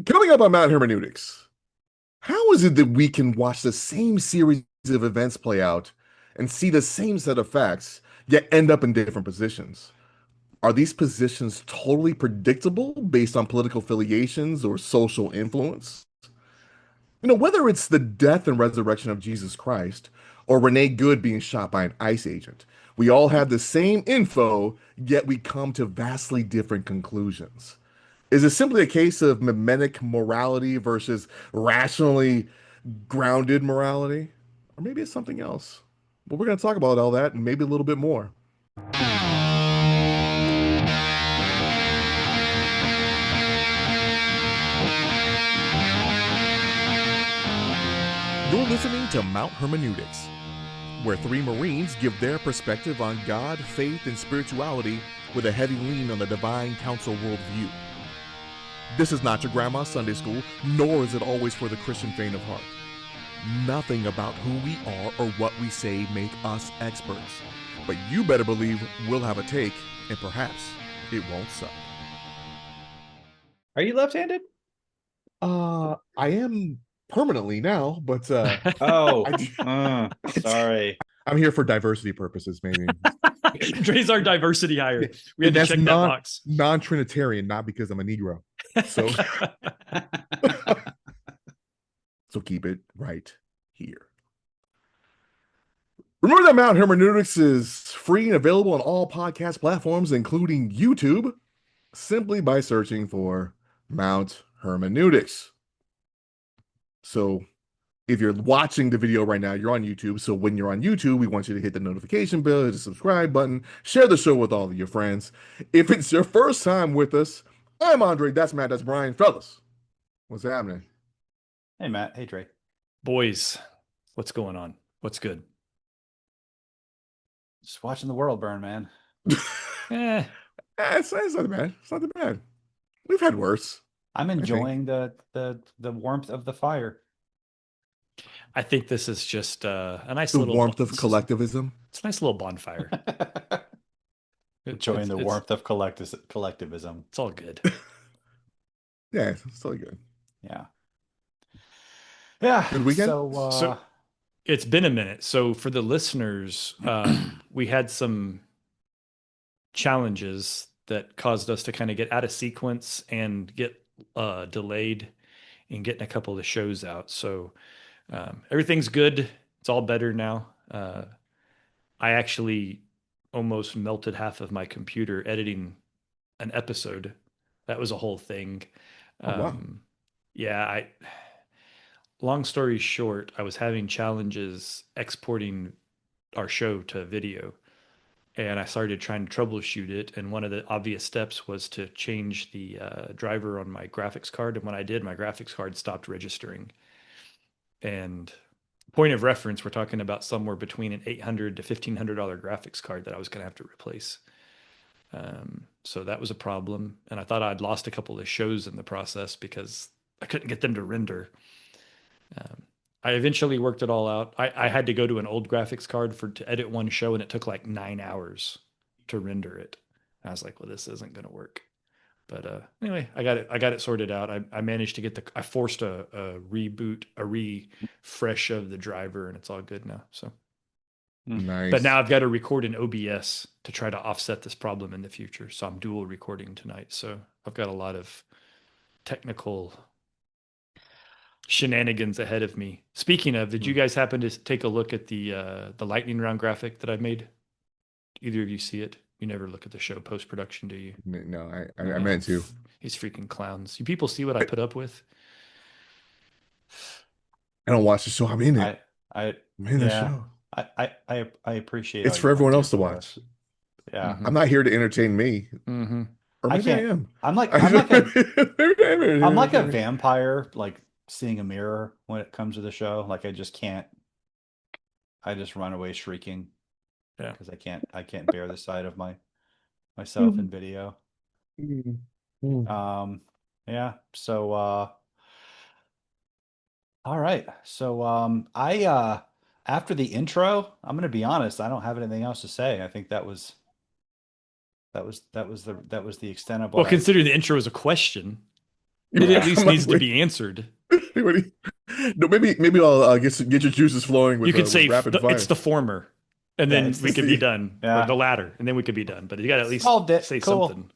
Coming up on Mount Hermeneutics, how is it that we can watch the same series of events play out and see the same set of facts, yet end up in different positions? Are these positions totally predictable based on political affiliations or social influence? Whether it's the death and resurrection of Jesus Christ or Renee Good being shot by an ICE agent, we all have the same info, yet we come to vastly different conclusions. Is it simply a case of mimetic morality versus rationally grounded morality? Or maybe it's something else. But we're going to talk about all that and maybe a little bit more. You're listening to Mount Hermeneutics, where three Marines give their perspective on God, faith, and spirituality with a heavy lean on the divine council worldview. This is not your grandma's Sunday school, nor is it always for the Christian faint of heart. Nothing about who we are or what we say make us experts. But you better believe we'll have a take, and perhaps it won't suck. Are you left-handed? I am permanently now, but Oh, I sorry. I'm here for diversity purposes, maybe. Dre's our diversity hire. We had to That's check that box. Non-Trinitarian, not because I'm a Negro. So, so keep it right here. Remember that Mount Hermeneutics is free and available on all podcast platforms, including YouTube, simply by searching for Mount Hermeneutics. So if you're watching the video right now, you're on YouTube. So when you're on YouTube, we want you to hit the notification bell, hit the subscribe button, share the show with all of your friends. If it's your first time with us, I'm Andre, that's Matt, that's Brian. Fellas, what's happening? Hey, Matt. Hey, Dre. Boys, what's going on? What's good? Just watching the world burn, man. It's not bad. It's not that bad. We've had worse. I'm enjoying the warmth of the fire. I think this is just a nice The little warmth of collectivism. It's a nice little bonfire. Enjoying the warmth of collectivism. It's all good. Yeah, it's still good. Yeah. Yeah. Good weekend. So it's been a minute. So for the listeners, we had some challenges that caused us to kind of get out of sequence and get delayed in getting a couple of the shows out. So everything's good. It's all better now. I actually almost melted half of my computer editing an episode. That was a whole thing. Wow. Yeah, long story short, I was having challenges exporting our show to video, and I started trying to troubleshoot it. And one of the obvious steps was to change the driver on my graphics card. And when I did, my graphics card stopped registering. And point of reference, we're talking about somewhere between an $800 to $1,500 graphics card that I was going to have to replace. So that was a problem. And I thought I'd lost a couple of shows in the process because I couldn't get them to render. I eventually worked it all out. I had to go to an old graphics card to edit one show, and it took like 9 hours to render it. And I was like, well, this isn't going to work. But anyway, I got it sorted out. I managed to get I forced a reboot, a refresh of the driver, and it's all good now. So nice. But now I've got to record in OBS to try to offset this problem in the future. So I'm dual recording tonight. So I've got a lot of technical shenanigans ahead of me. Speaking of, did you guys happen to take a look at the lightning round graphic that I made? Either of you see it? You never look at the show post-production, do you? No, I meant to. These freaking clowns. You people see what I put up with? I don't watch the show. I'm in it. I'm in the show. I appreciate it's for everyone else to watch. Yeah. Mm-hmm. I'm not here to entertain me. Mm-hmm. Or maybe I am. I'm like a vampire, like seeing a mirror when it comes to the show. Like I just run away shrieking. Yeah, because I can't bear the sight of myself in video. Yeah. So all right. So I after the intro, I'm gonna be honest, I don't have anything else to say. I think that was the extent of what considering the intro was a question. It at I'm least like, needs to wait, be answered. wait, no, maybe I'll get your juices flowing You could with say rapid it's fire. the former, and Yeah, then it's we the could be See, done, or yeah. the latter, and then we could be done. But you got to at least Solved it. say Cool. something.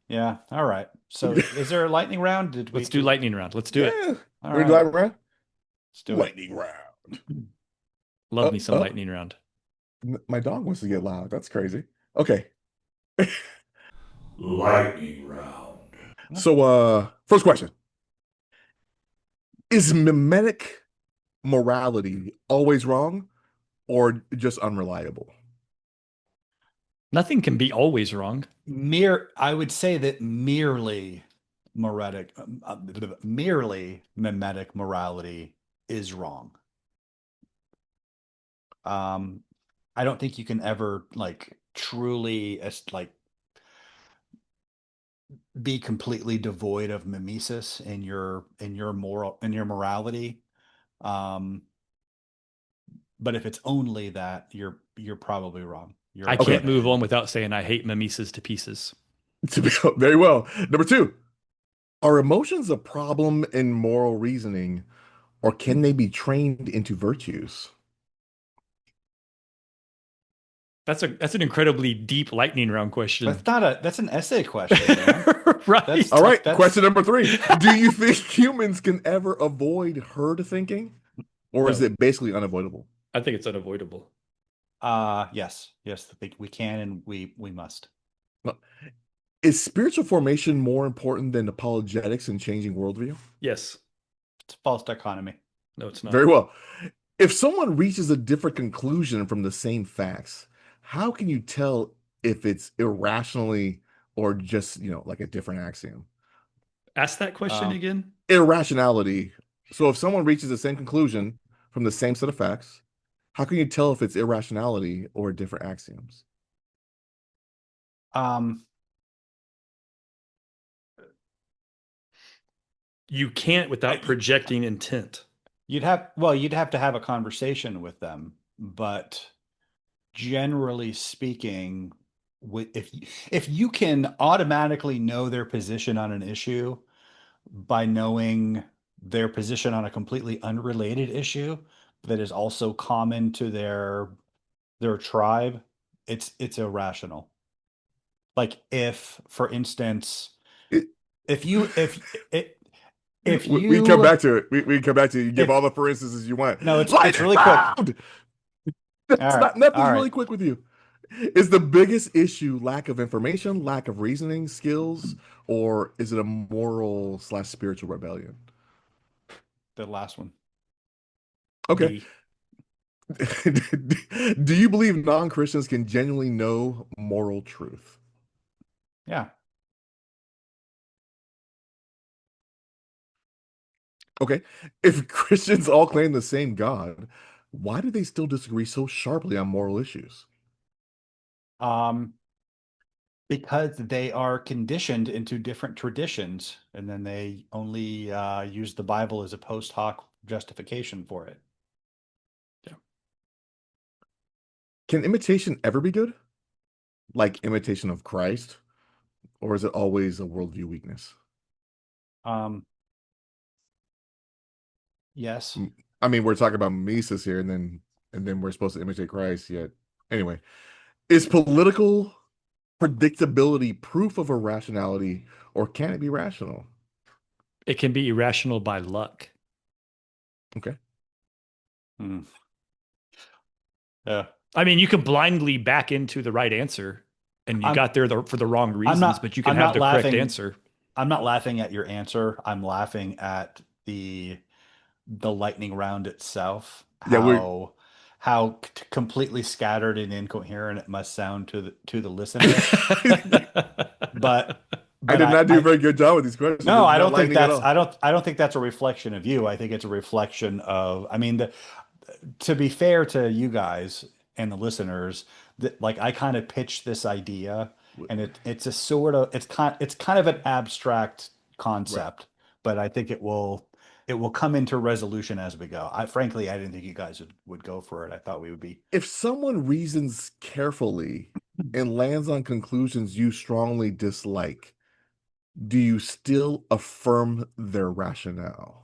Yeah. All right. So is there a lightning round? Did we Let's do do? lightning round. Let's do it. yeah, All we're right. live round. Let's do it. Lightning round. Love me some Oh, lightning round. my dog wants to get loud. That's crazy. Okay. Lightning round. So, first question. Is mimetic morality always wrong or just unreliable? Nothing can be always wrong. I would say that merely mimetic morality is wrong. I don't think you can ever like truly like be completely devoid of mimesis in your morality. Um, but if it's only that, you're probably wrong. You're I Okay. can't move on without saying I hate mimesis to pieces. Very well. Number two, are emotions a problem in moral reasoning or can they be trained into virtues? That's an incredibly deep lightning round question. That's an essay question, man. Right? All right. That's Question number three. Do you think humans can ever avoid herd thinking or is No, it basically unavoidable? I think it's unavoidable. yes, we can and we must. Well, is spiritual formation more important than apologetics and changing worldview? Yes. It's a false dichotomy. No, it's Very not. well. If someone reaches a different conclusion from the same facts, how can you tell if it's irrationally or just, like a different axiom? Ask that question Um, again. Irrationality. So if someone reaches the same conclusion from the same set of facts, how can you tell if it's irrationality or different axioms? um, You can't without I- projecting intent. you'd have to have a conversation with them, but generally speaking, if you can automatically know their position on an issue by knowing their position on a completely unrelated issue that is also common to their tribe, it's irrational. Like if, for instance, It, if you if we come you back to it. We come back to it. You give if all the for instances you want. no, it's Lightning really quick. round! All That's right, not all nothing's right. really quick with you. Is the biggest issue lack of information, lack of reasoning skills, or is it a moral slash spiritual rebellion? The last one. Okay. D. Do you believe non-Christians can genuinely know moral truth? Yeah. Okay. If Christians all claim the same God, why do they still disagree so sharply on moral issues? Um, because they are conditioned into different traditions, and then they only use the Bible as a post hoc justification for it. Yeah. Can imitation ever be good? Like imitation of Christ? Or is it always a worldview weakness? Um, yes. I mean, we're talking about Mises here, and then we're supposed to imitate Christ. Yet, anyway, is political predictability proof of irrationality, or can it be rational? It can be irrational by luck. Okay, Hmm. Yeah. I mean, you can blindly back into the right answer and you I'm got there for the wrong I'm reasons, but you can I'm have not the correct laughing. answer. I'm not laughing at your answer. I'm laughing at the lightning round itself. yeah, we. How completely scattered and incoherent it must sound to the listener. But I but did not do a I very good job with these questions. no, It's I not don't think lightning at that's all. I don't think that's a reflection of you. I think it's a reflection of I mean to be fair to you guys and the listeners, that like I kind of pitched this idea and it's a sort of it's kind of an abstract Right. concept, but I think it will come into resolution as we go. I frankly I didn't think you guys would go for it. I thought we would be If someone reasons carefully and lands on conclusions you strongly dislike, do you still affirm their rationale?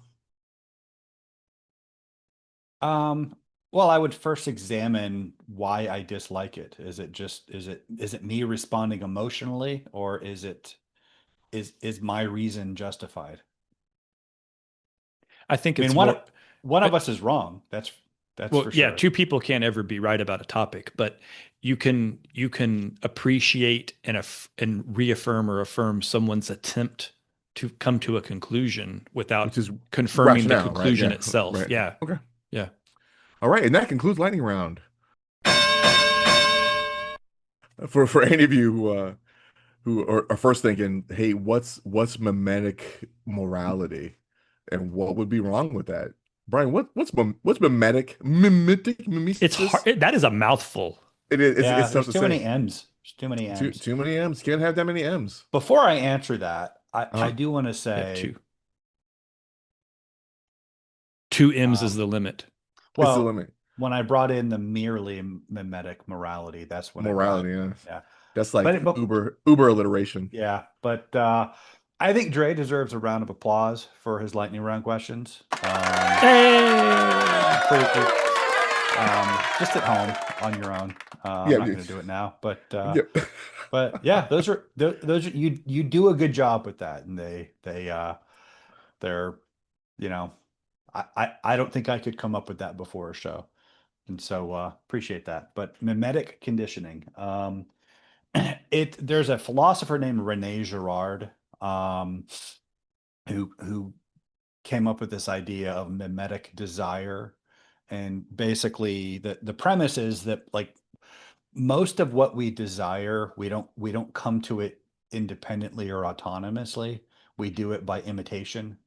Um, well, I would first examine why I dislike it. Is it me responding emotionally, or is my reason justified? I think I mean, it's more. one of I, us is wrong. That's well, for yeah, sure. two people can't ever be right about a topic, but you can appreciate and reaffirm or affirm someone's attempt to come to a conclusion Which without is confirming the rationale, right? conclusion Yeah, itself. right. Yeah, Okay. yeah. All right, and that concludes lightning round. For any of you who are first thinking, hey, what's mimetic morality, and what would be wrong with that? Brian, what's mimetic It's mimesis? hard. That is a mouthful. It is Yeah, it's tough there's to too say. many M's. There's too many M's. Too many M's. Can't have that many M's. Before I answer that, I Uh-huh. do want to Yeah, say, two M's is um, the limit. It's the well, limit. when I brought in the merely mimetic morality, that's when I brought, Morality, yeah. yeah. That's like But Uber alliteration. yeah, but I think Dre deserves a round of applause for his lightning round questions. Hey! Pretty just at home on your own. I'm Yeah, not going to do it now, yeah. but yeah, those are you do a good job with that, and they're you know I don't think I could come up with that before a show, and so appreciate that. But mimetic conditioning, it there's a philosopher named Rene Girard, um, who came up with this idea of mimetic desire. And basically the premise is that like most of what we desire, we don't come to it independently or autonomously. We do it by imitation.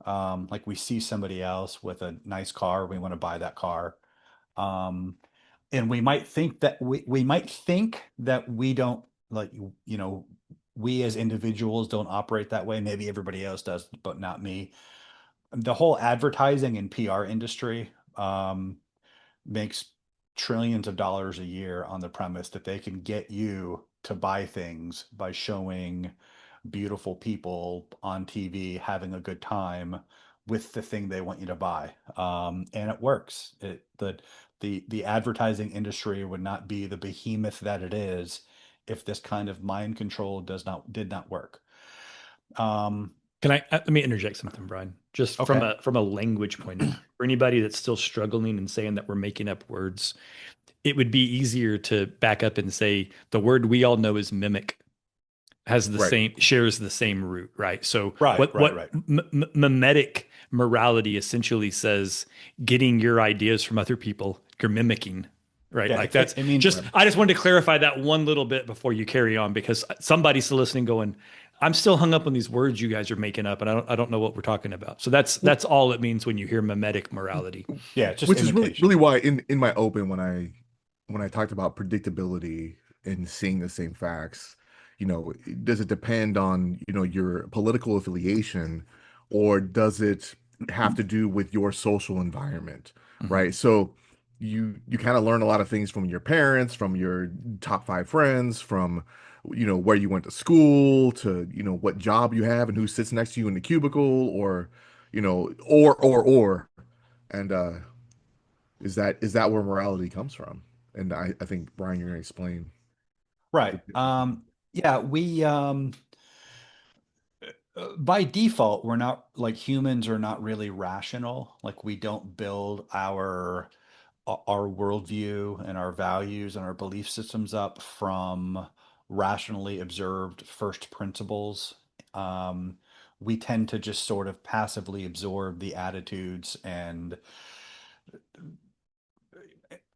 Like we see somebody else with a nice car, we want to buy that car. Um, and we might think that we don't like you know we as individuals don't operate that way. Maybe everybody else does, but not me. The whole advertising and PR industry makes trillions of dollars a year on the premise that they can get you to buy things by showing beautiful people on TV having a good time with the thing they want you to buy. And it works. The advertising industry would not be the behemoth that it is if this kind of mind control did not work. Um, Can I let me interject something, Brian? Just from okay. a language point of view, for anybody that's still struggling and saying that we're making up words, it would be easier to back up and say the word we all know is mimic has the Right. same shares the same root, right? So Right, right, what right. mimetic morality essentially says getting your ideas from other people, you're mimicking, right? Yeah, Like that's I mean, just Right. I just wanted to clarify that one little bit before you carry on because somebody's still listening going, I'm still hung up on these words you guys are making up and I don't know what we're talking about. So that's all it means when you hear mimetic morality. yeah, just Which is imitation. really why in my open when I talked about predictability and seeing the same facts, does it depend on, your political affiliation, or does it have to do with your social environment, Mhm. right? So you kind of learn a lot of things from your parents, from your top five friends, from where you went to school, to what job you have and who sits next to you in the cubicle, or or and is that where morality comes from? And I think Brian, you're going to explain Right. the difference. Yeah, we by default, we're not like humans are not really rational. Like we don't build our worldview and our values and our belief systems up from rationally observed first principles. Um, we tend to just sort of passively absorb the attitudes and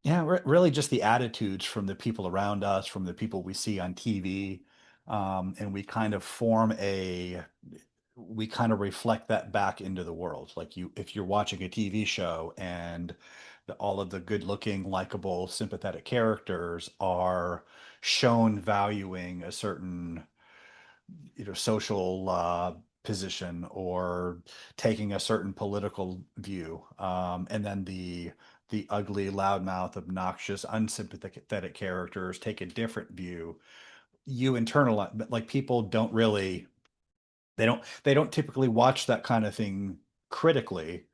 yeah, really just the attitudes from the people around us, from the people we see on TV. And we kind of reflect that back into the world. Like if you're watching a TV show and all of the good looking, likable, sympathetic characters are shown valuing a certain social position or taking a certain political view, and then the ugly, loudmouth, obnoxious, unsympathetic characters take a different view. You internalize, but like people don't really. They don't typically watch that kind of thing critically,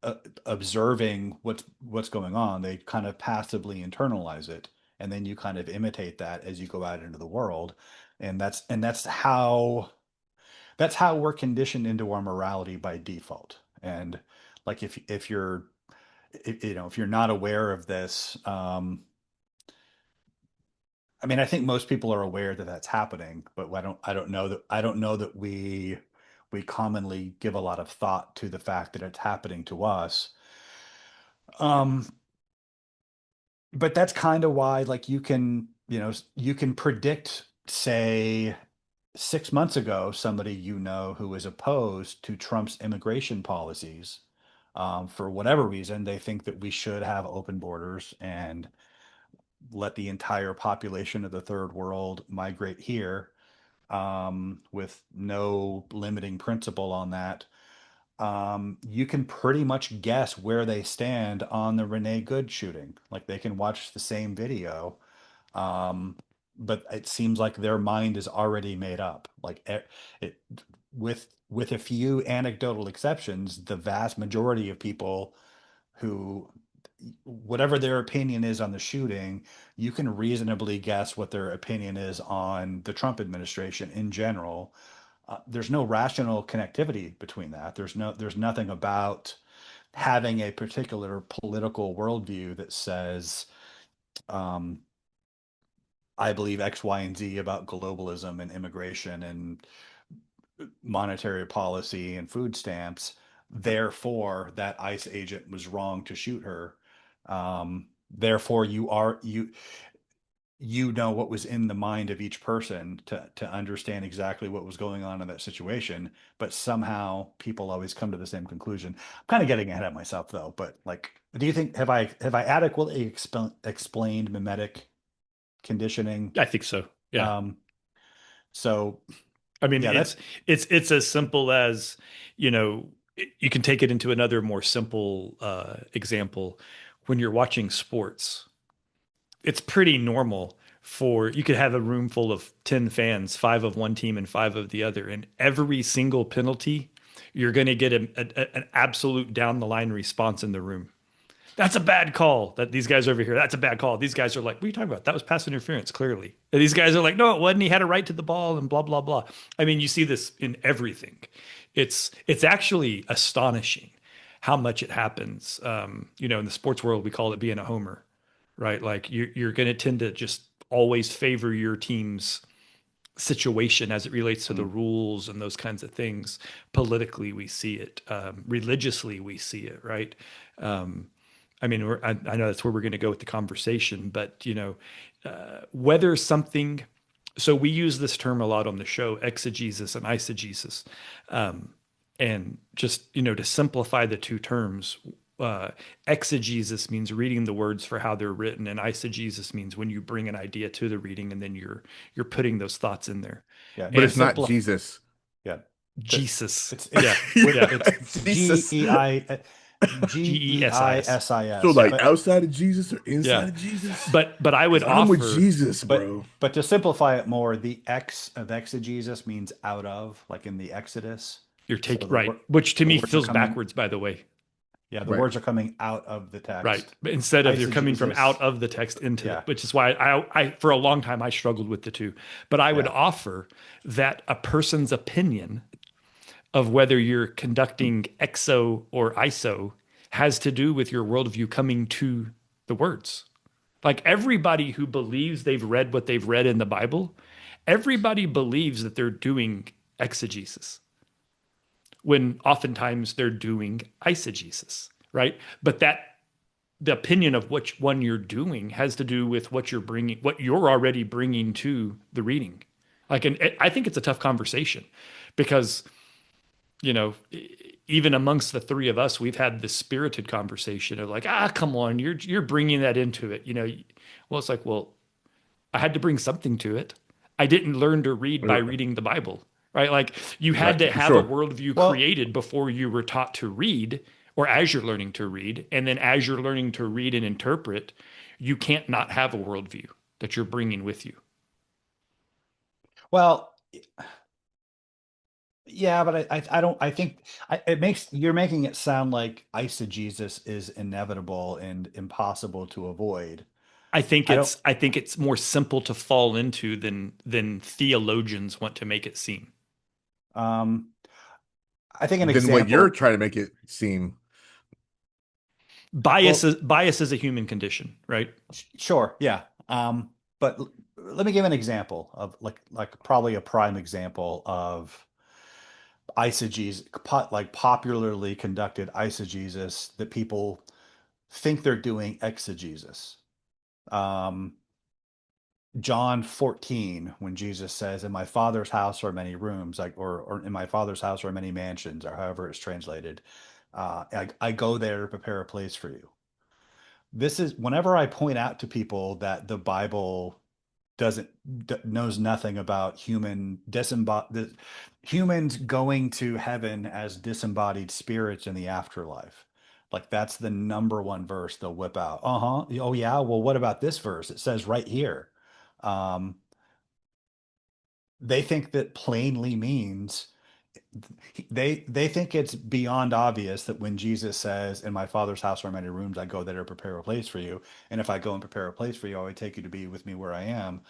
uh, observing what's going on. They kind of passively internalize it, and then you kind of imitate that as you go out into the world, and that's how we're conditioned into our morality by default. And like if you're not aware of this, I mean, I think most people are aware that that's happening, but I don't know that we commonly give a lot of thought to the fact that it's happening to us. Um, but that's kind of why, like, you can predict, say, 6 months ago, somebody who was opposed to Trump's immigration policies. For whatever reason, they think that we should have open borders and let the entire population of the third world migrate here, with no limiting principle on that. You can pretty much guess where they stand on the Renee Good shooting. Like, they can watch the same video, um, but it seems like their mind is already made up. Like, it, with a few anecdotal exceptions, the vast majority of people who, whatever their opinion is on the shooting, you can reasonably guess what their opinion is on the Trump administration in general. There's no rational connectivity between that. There's nothing about having a particular political worldview that says, um, I believe X, Y, and Z about globalism and immigration and monetary policy and food stamps. Therefore, that ICE agent was wrong to shoot her. Therefore, you know what was in the mind of each person to understand exactly what was going on in that situation. But somehow people always come to the same conclusion. I'm kind of getting ahead of myself though. But, like, do you think, have I adequately explained mimetic conditioning? I think so. Yeah. Um, so I mean, yeah, it's that it's as simple as, you know, you can take it into another more simple example. When you're watching sports, it's pretty normal for you could have a room full of 10 fans, five of one team and five of the other, and every single penalty, you're going to get an absolute down the line response in the room. That's a bad call. That these guys over here, that's a bad call. These guys are like, what are you talking about? That was pass interference, clearly. And these guys are like, no, it wasn't. He had a right to the ball and blah, blah, blah. I mean, you see this in everything. It's actually astonishing how much it happens. In the sports world, we call it being a homer, right? Like you're going to tend to just always favor your team's situation as it relates to the mm, rules and those kinds of things. Politically, we see it. Religiously, we see it, right? Um, I mean, I know that's where we're going to go with the conversation, but whether something. So we use this term a lot on the show, exegesis and eisegesis, um, and just to simplify the two terms. Exegesis means reading the words for how they're written, and eisegesis means when you bring an idea to the reading and then you're putting those thoughts in there. yeah, But to And it's not simplify. Jesus. Yeah, to, Jesus, it's yeah, Yeah, yeah, it's G Jesus. E I G E I Gesis, S I So S. like yeah, But outside of Jesus or inside yeah. of Jesus? But I would Because I'm with offer. Jesus, but bro. but to simplify it more, the X of exegesis means out of, like in the Exodus. You're So taking right, which to the me words are feels coming, backwards, by the way. yeah, the Right. words are coming out of the Right. text. But instead of they're coming from Eisegesis, out of the text into it, yeah, which is why I for a long time I struggled with the two. But I would yeah, offer that a person's opinion of whether you're conducting exo or iso has to do with your worldview coming to the words. Like everybody who believes they've read what they've read in the Bible, everybody believes that they're doing exegesis when oftentimes they're doing eisegesis, right? But the opinion of which one you're doing has to do with what you're bringing, what you're already bringing to the reading. Like, and I think it's a tough conversation because, you know, even amongst the three of us, we've had this spirited conversation of like, come on, you're bringing that into it. Well, it's like, well, I had to bring something to it. I didn't learn to read by reading the Bible, right? Like you had Right. to For have a sure. worldview well, created before you were taught to read, or as you're learning to read. And then as you're learning to read and interpret, you can't not have a worldview that you're bringing with you. well, Yeah, but I don't I think it makes you're making it sound like eisegesis is inevitable and impossible to avoid. I don't I think it's more simple to fall into than theologians want to make it seem. um I think an Than what you're example, trying to make it seem. well, Bias is a human condition, right? sure, yeah. But let me give an example of like probably a prime example of eisegesis, like popularly conducted eisegesis that people think they're doing exegesis. Um, John 14, when Jesus says, "In my Father's house are many rooms," like or "In my Father's house are many mansions," or however it's translated. I go there to prepare a place for you. This is whenever I point out to people that the Bible doesn't knows nothing about humans going to heaven as disembodied spirits in the afterlife. Like that's the number one verse they'll whip out. Uh-huh. Oh yeah. Well, what about this verse? It says right here. Um, they think that plainly means they think it's beyond obvious that when Jesus says, "In my Father's house are many rooms, I go there to prepare a place for you, and if I go and prepare a place for you, I will take you to be with me where I am."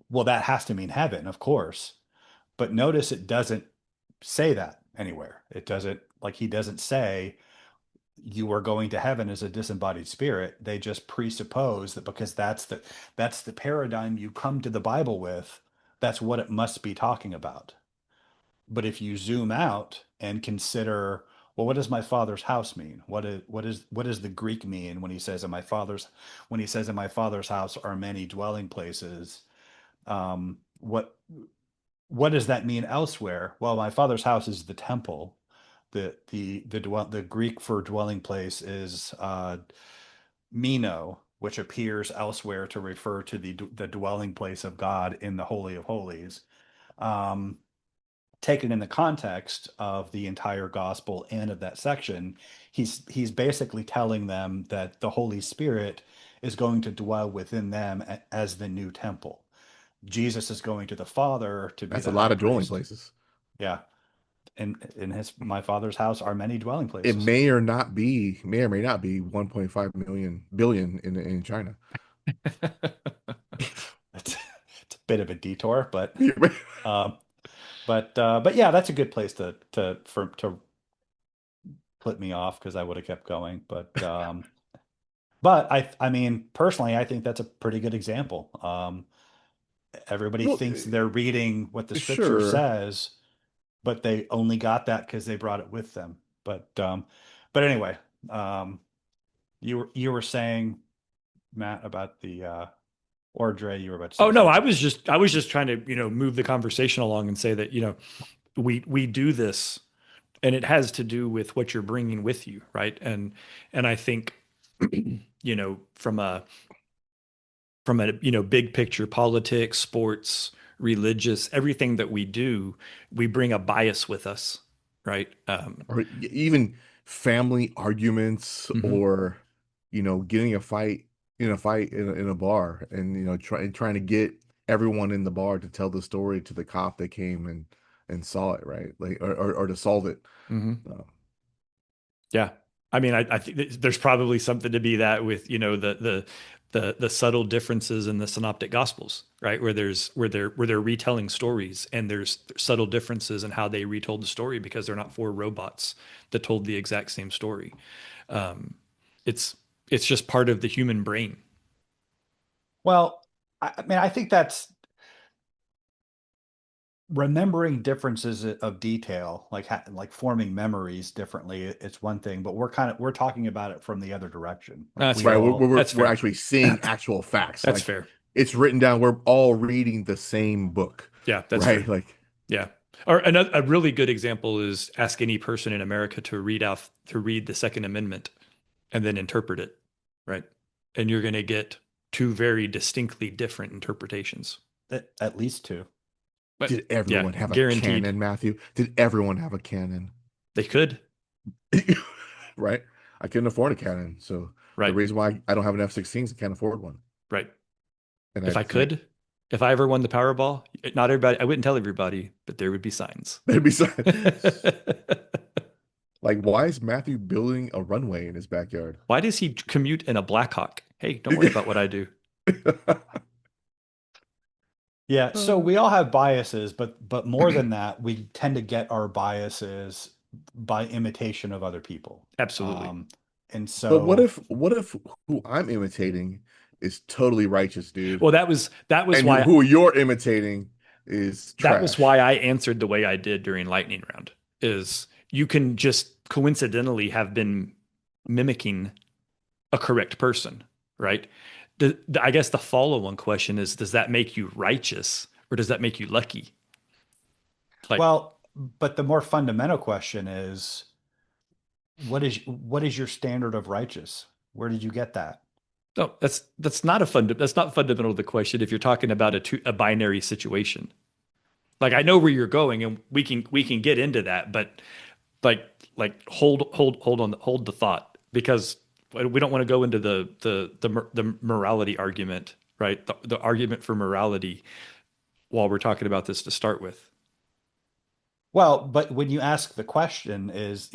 Well, that has to mean heaven, of course. But notice it doesn't say that anywhere. It doesn't, like, he doesn't say you are going to heaven as a disembodied spirit. They just presuppose that because that's the paradigm you come to the Bible with, that's what it must be talking about. But if you zoom out and consider, well, what does my father's house mean? What does the Greek mean when he says in my father's house are many dwelling places? Um, what what does that mean elsewhere? Well, my father's house is the temple. The Greek for dwelling place is Meno, which appears elsewhere to refer to the dwelling place of God in the Holy of Holies. Um, Taken in the context of the entire gospel and of that section, he's basically telling them that the Holy Spirit is going to dwell within them as the new temple. Jesus is going to the Father to be That's the a high lot of dwelling priest. places. Yeah. In his my Father's house are many dwelling It places. may or may not be 1.5 million billion in China. It's, it's a bit of a detour, um, but yeah, that's a good place to put me off because I would have kept going. But I mean, personally, I think that's a pretty good example. Everybody Well, thinks they're reading what the scripture sure. says, but they only got that because they brought it with them. But anyway, um, you were saying, Matt, about the or Dre, you were about to Oh say no, something. I was just trying to, move the conversation along and say that, we do this and it has to do with what you're bringing with you, right? And I think from a big picture politics, sports, religious, everything that we do, we bring a bias with us, right? Or even family arguments, Mhm. or getting a fight in a bar, and trying to get everyone in the bar to tell the story to the cop that came and saw it, right? Like, or to solve it. Mhm. uh, Yeah. I mean, I think there's probably something to be that with, the subtle differences in the synoptic gospels, right? Where they're retelling stories and there's subtle differences in how they retold the story because they're not four robots that told the exact same story. Um, it's it's just part of the human brain. Well, I mean, I think that's remembering differences of detail, like forming memories differently. It's one thing, but we're talking about it from the other direction. Like That's we right. fair. we're, all, we're, That's we're fair. actually seeing actual facts, That's like fair. it's written down. We're all reading the same book, Yeah, that's right? fair. Like, Yeah. Or another a really good example is ask any person in America to read the Second Amendment and then interpret it, right? And you're going to get two very distinctly different interpretations. at least two. But did yeah, everyone have a guaranteed canon, Matthew? Did everyone have a canon? they could, Right? I couldn't afford a cannon, so the right? reason why I don't have an F-16 is I can't afford one. Right. And I If I like, could, If I ever won the Powerball, not everybody, I wouldn't tell everybody, but there would be signs. Maybe so. Like, why is Matthew building a runway in his backyard? Why does he commute in a Blackhawk? Hey, don't worry about what I do. Yeah, so Uh, we all have biases, but more than that, we tend to get our biases by imitation of other people. Absolutely. Um, and but so, what if who I'm imitating is totally righteous, dude, Well, that was and why who you're imitating is that was trash? why I answered the way I did during lightning round. Is you can just coincidentally have been mimicking a correct person, right? I guess the follow-on question is, does that make you righteous or does that make you lucky? Like, well, but the more fundamental question is, what is your standard of righteous? Where did you get that? no, that's not fundamental to the question if you're talking about a binary situation. Like I know where you're going and we can get into that, but like hold the thought because we don't want to go into the morality argument, right? The argument for morality while we're talking about this to start with. Well, but when you ask the question is,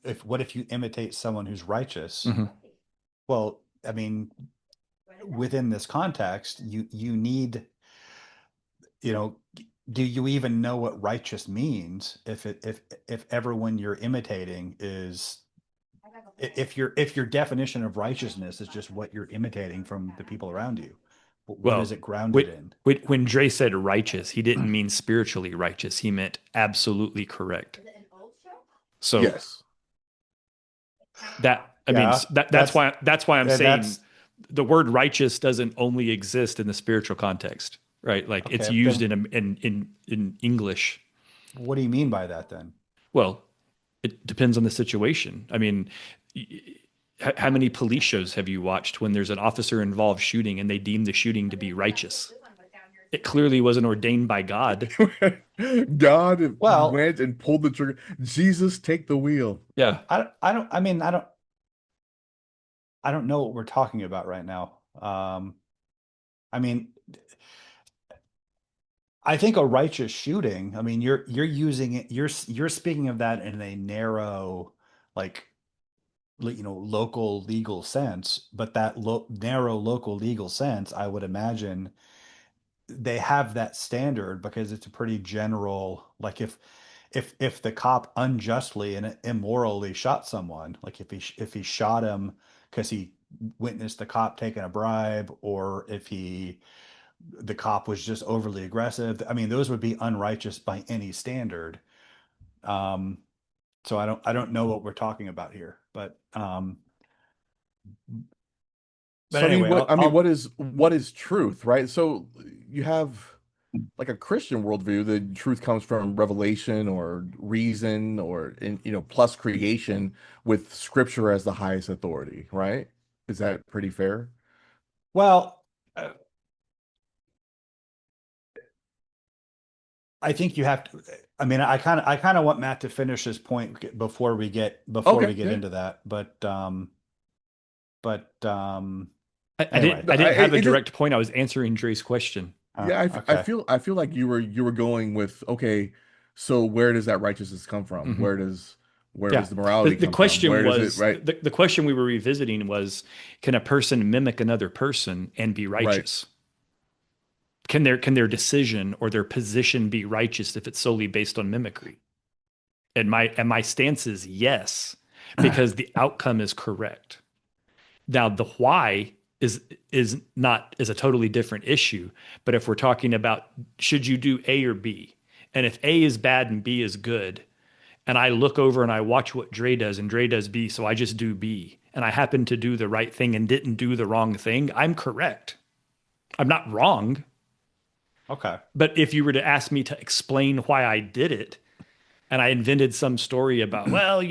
if what if you imitate someone who's righteous? Mhm. Well, I mean, within this context, you need, you know, do you even know what righteous means if everyone you're imitating is if your definition of righteousness is just what you're imitating from the people around you, what is Well, it grounded when, in? when Dre said righteous, he didn't mean spiritually righteous. He meant absolutely correct. So Yes. that I mean Yeah, that's why I'm saying that's the word righteous doesn't only exist in the spiritual context, right? Like it's okay. used Then in English. what do you mean by that then? Well, it depends on the situation. I mean, how many police shows have you watched when there's an officer involved shooting and they deem the shooting to be righteous? It clearly wasn't ordained by God. God Well, went and pulled the trigger. Jesus, take the wheel. Yeah. I mean, I don't know what we're talking about right now. I mean, I think a righteous shooting, I mean, you're using it, you're speaking of that in a narrow, like, local legal sense, but that narrow local legal sense, I would imagine they have that standard because it's a pretty general, like if the cop unjustly and immorally shot someone, like if he shot him because he witnessed the cop taking a bribe, or if the cop was just overly aggressive. I mean, those would be unrighteous by any standard. Um, so I don't know what we're talking about here, but So I mean, anyway, I'll what is truth, right? So you have like a Christian worldview, the truth comes from revelation or reason or plus creation with scripture as the highest authority, right? Is that pretty fair? well, uh, I think you have to. I mean, I kind of want Matt to finish his point before we Okay, get yeah. into that, but I didn't anyway. I No, didn't have a it just direct point. I was answering Dre's question. yeah, Okay. I feel like you were going with okay, so where does that righteousness come from? Hmm. Where Yeah. does the The, morality the come from? question Where does it was right? the question we were revisiting was, can a person mimic another person and be Right. righteous? Can their decision or their position be righteous if it's solely based on mimicry? And my stance is yes, because the outcome is correct. Now the why is a totally different issue. But if we're talking about should you do A or B, and if A is bad and B is good, and I look over and I watch what Dre does and Dre does B, so I just do B, and I happen to do the right thing and didn't do the wrong thing, I'm correct. I'm not wrong. Okay. But if you were to ask me to explain why I did it, and I invented some story about, well,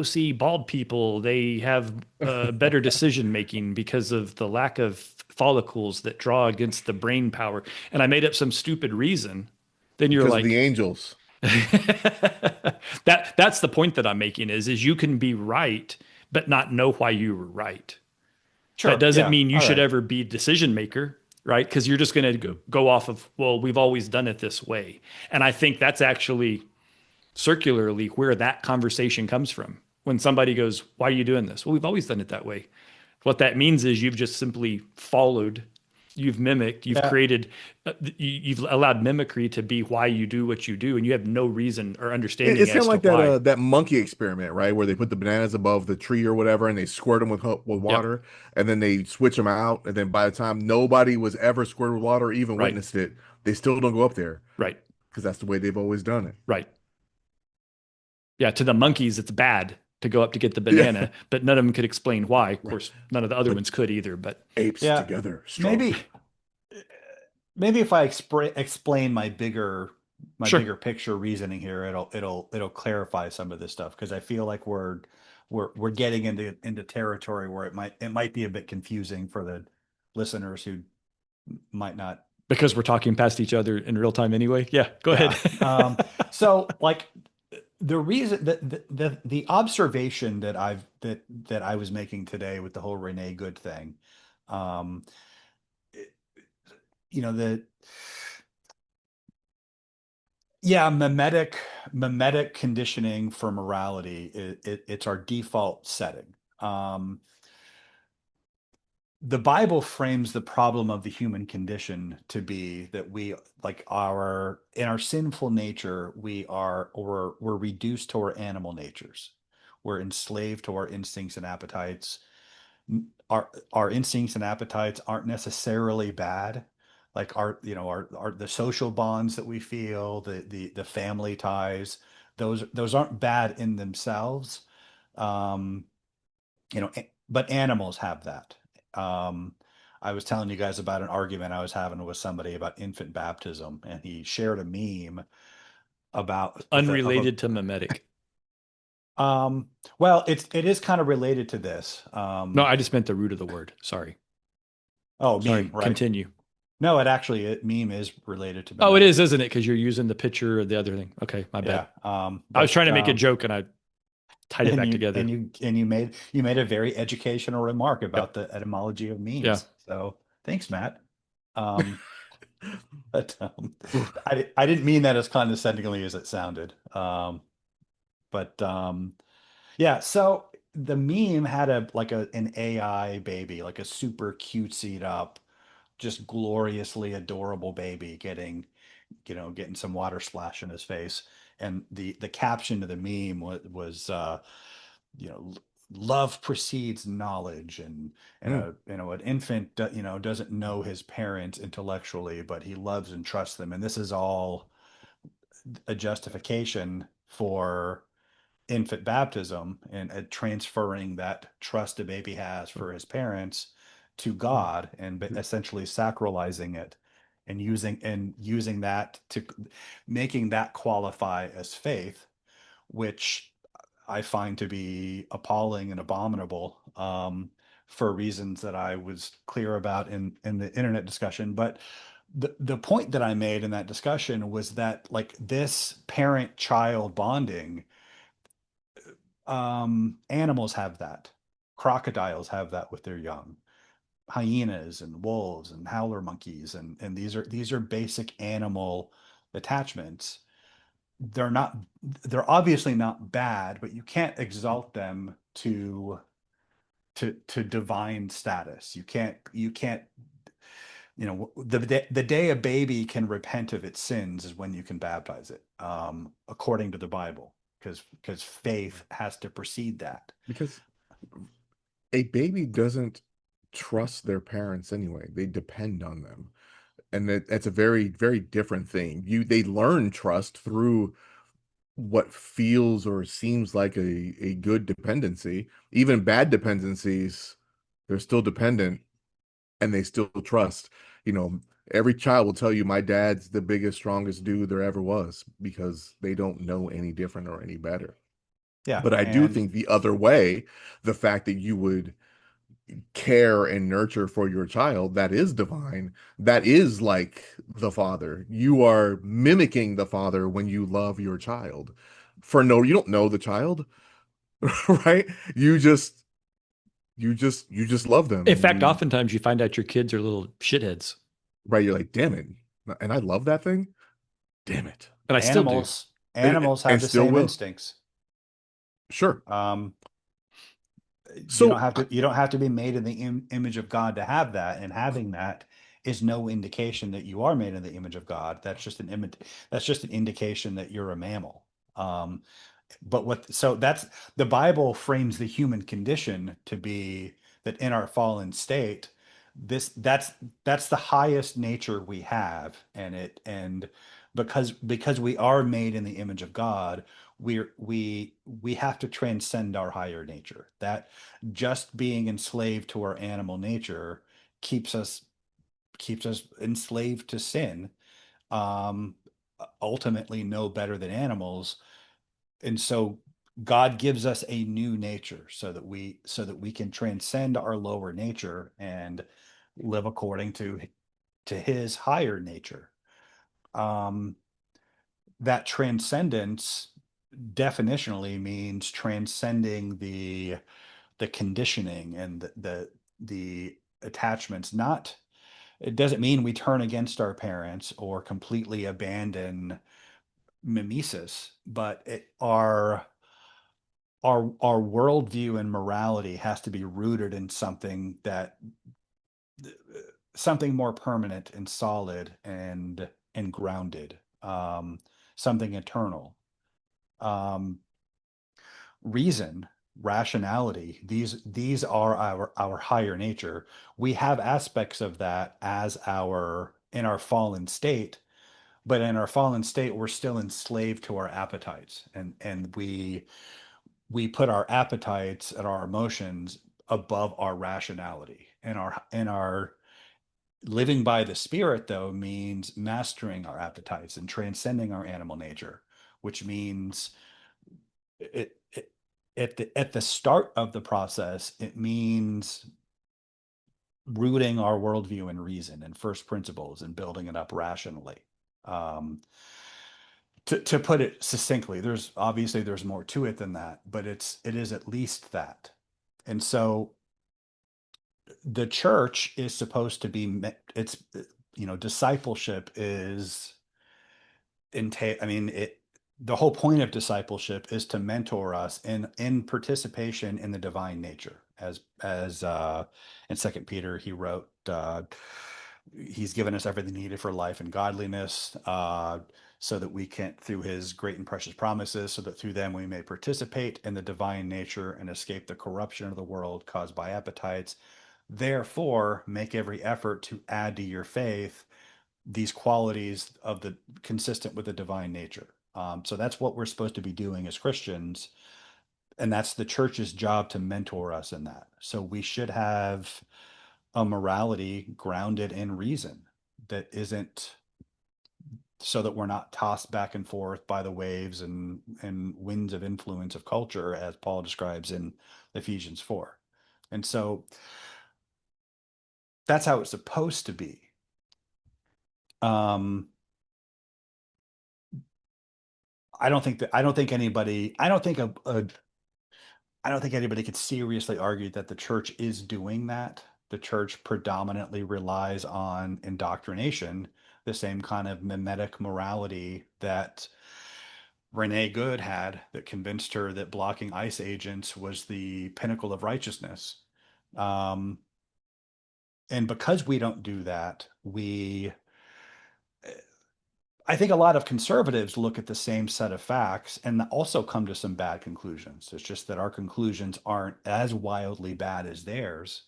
see, bald people, they have better decision making because of the lack of follicles that draw against the brain power, and I made up some stupid reason, then you're Because of the like, angels. that's the point that I'm making is you can be right, but not know why you were right. That Sure. doesn't Yeah. mean you All should right. ever be decision maker. right? Because you're just going to go off of, well, we've always done it this way. And I think that's actually circularly where that conversation comes from. When somebody goes, why are you doing this? Well, we've always done it that way. What that means is you've just simply followed, you've mimicked, you've Yeah, created, you've allowed mimicry to be why you do what you do, and you have no reason or understanding It's kind as of to like that why. that monkey experiment, right? Where they put the bananas above the tree or whatever, and they squirt them with Yep. water, and then they switch them out, and then by the time nobody was ever squirted with water, or even Right. witnessed it, they still don't go up there Right. because that's the way they've always done it. Right. Yeah. To the monkeys, it's bad to go up to get the Yeah, banana, but none of them could explain why. Of right. course, none of the other But ones could either. But apes yeah. together strong. Maybe maybe if I explain my sure, bigger picture reasoning here, it'll clarify some of this stuff because I feel like we're getting into territory where it might be a bit confusing for the listeners who might not. because we're talking past each other in real time anyway. Yeah. Go ahead. Yeah. So like the reason that the observation that I was making today with the whole Renee Good thing, um, it- the yeah, mimetic conditioning for morality, it's our default setting. Um, the Bible frames the problem of the human condition to be that we like our in our sinful nature we're reduced to our animal natures. We're enslaved to our instincts and appetites. Our instincts and appetites aren't necessarily bad. Like our the social bonds that we feel, the family ties, those aren't bad in themselves. Um, but animals have that. Um, I was telling you guys about an argument I was having with somebody about infant baptism, and he shared a meme about with a of a Unrelated to mimetic. um well, it is kind of related to this. No, I just meant the root of the word. Sorry. Oh, meme, Sorry. right. Continue. No, it meme is related to Oh, it is, mimetic. isn't it? Because you're using the picture of the other thing. Okay, my bad. Yeah. I was But trying to make a joke and I tied it and back you together. and you made a very educational remark Yep. about the etymology of Yeah. memes. So thanks, Matt. Um, but I didn't mean that as condescendingly as it sounded. But yeah, so the meme had an AI baby, like a super cutesy up, just gloriously adorable baby getting some water splash in his face. And the caption of the meme was you know, love precedes knowledge, and Hmm. an infant doesn't know his parents intellectually, but he loves and trusts them. And this is all a justification for infant baptism and transferring that trust a baby has for his parents to God and essentially sacralizing it and using that to making that qualify as faith, which I find to be appalling and abominable, for reasons that I was clear about in the internet discussion. But the point that I made in that discussion was that like this parent child bonding, animals have that. Crocodiles have that with their young. Hyenas and wolves and howler monkeys, and these are basic animal attachments. They're obviously not bad, but you can't exalt them to divine status. You can't the day a baby can repent of its sins is when you can baptize it, according to the Bible, because faith has to precede that. Because a baby doesn't trust their parents anyway. They depend on them. And that's a very, very different thing. They learn trust through what feels or seems like a good dependency. Even bad dependencies, they're still dependent and they still trust. You know, every child will tell you my dad's the biggest, strongest dude there ever was because they don't know any different or any better. Yeah, But I do and think the other way, the fact that you would care and nurture for your child, that is divine. That is like the father. You are mimicking the father when you love your child. You don't know the child, right? You just love them In and fact, you oftentimes you find out your kids are little shitheads. right? You're like, damn it. And I love that thing. Damn it. And I still do. Animals have And the still same will. instincts. Sure. Um, So, you don't have to be made in the image of God to have that, and having that is no indication that you are made in the image of God. That's just an image. That's just an indication that you're a mammal. Um, but what so that's the Bible frames the human condition to be that in our fallen state, this that's the highest nature we have, and because we are made in the image of God, we have to transcend our higher nature. That just being enslaved to our animal nature keeps us keeps us enslaved to sin, um ultimately no better than animals. And so God gives us a new nature so that we can transcend our lower nature and live according to his higher nature. Um, that transcendence definitionally means transcending the conditioning and the attachments. Not It doesn't mean we turn against our parents or completely abandon mimesis, but our worldview and morality has to be rooted in something more permanent and solid and grounded, something eternal. um, Reason, rationality, these are our higher nature. We have aspects of that as our in our fallen state, but in our fallen state we're still enslaved to our appetites, and we put our appetites and our emotions above our rationality. And our living by the spirit, though, means mastering our appetites and transcending our animal nature, which means it at the start of the process, it means rooting our worldview in reason and first principles and building it up rationally. um, to put it succinctly, there's more to it than that, but it is at least that. And so the church is supposed to be it's discipleship is entail I mean it the whole point of discipleship is to mentor us in participation in the divine nature, as in Second Peter he wrote, he's given us everything needed for life and godliness, so that we can, through his great and precious promises, so that through them we may participate in the divine nature and escape the corruption of the world caused by appetites. Therefore, make every effort to add to your faith these qualities of the consistent with the divine nature. So that's what we're supposed to be doing as Christians, and that's the church's job to mentor us in that. So we should have a morality grounded in reason that isn't so that we're not tossed back and forth by the waves and winds of influence of culture, as Paul describes in Ephesians 4. And so that's how it's supposed to be. Um, I don't think anybody could seriously argue that the church is doing that. The church predominantly relies on indoctrination, the same kind of mimetic morality that Renee Good had, that convinced her that blocking ICE agents was the pinnacle of righteousness. Um, and because we don't do that, I think a lot of conservatives look at the same set of facts and also come to some bad conclusions. It's just that our conclusions aren't as wildly bad as theirs.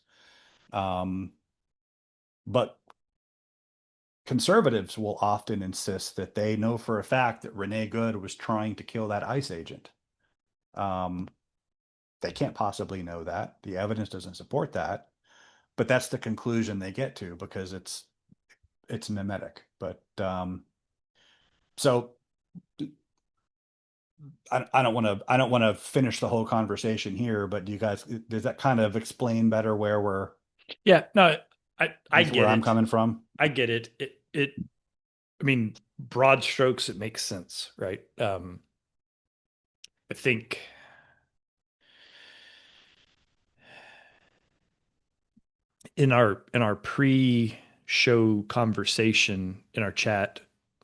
Um, but conservatives will often insist that they know for a fact that Renee Good was trying to kill that ICE agent. Um, they can't possibly know that. The evidence doesn't support that, but that's the conclusion they get to because it's mimetic. But so I don't want to finish the whole conversation here, but does that kind of explain better Yeah, no, I where get I'm it. coming from? I get it. I mean, broad strokes, it makes sense, right? I think in our show conversation in our chat,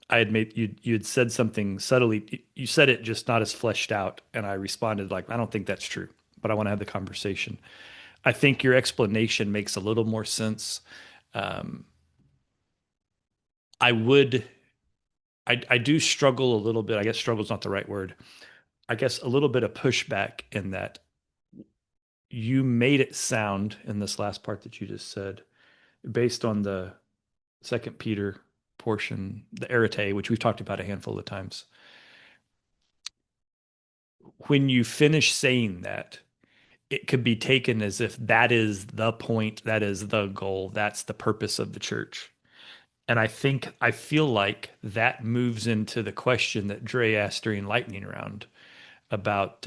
I had made you had said something subtly. You said it just not as fleshed out, and I responded like, I don't think that's true, but I want to have the conversation. I think your explanation makes a little more sense. Um, I would, I do struggle a little bit. I guess struggle is not the right word. I guess a little bit of pushback in that you made it sound in this last part that you just said, based on the Second Peter portion, the arete, which we've talked about a handful of times. When you finish saying that, it could be taken as if that is the point, that is the goal, that's the purpose of the church. And I feel like that moves into the question that Dre asked during Lightning Round about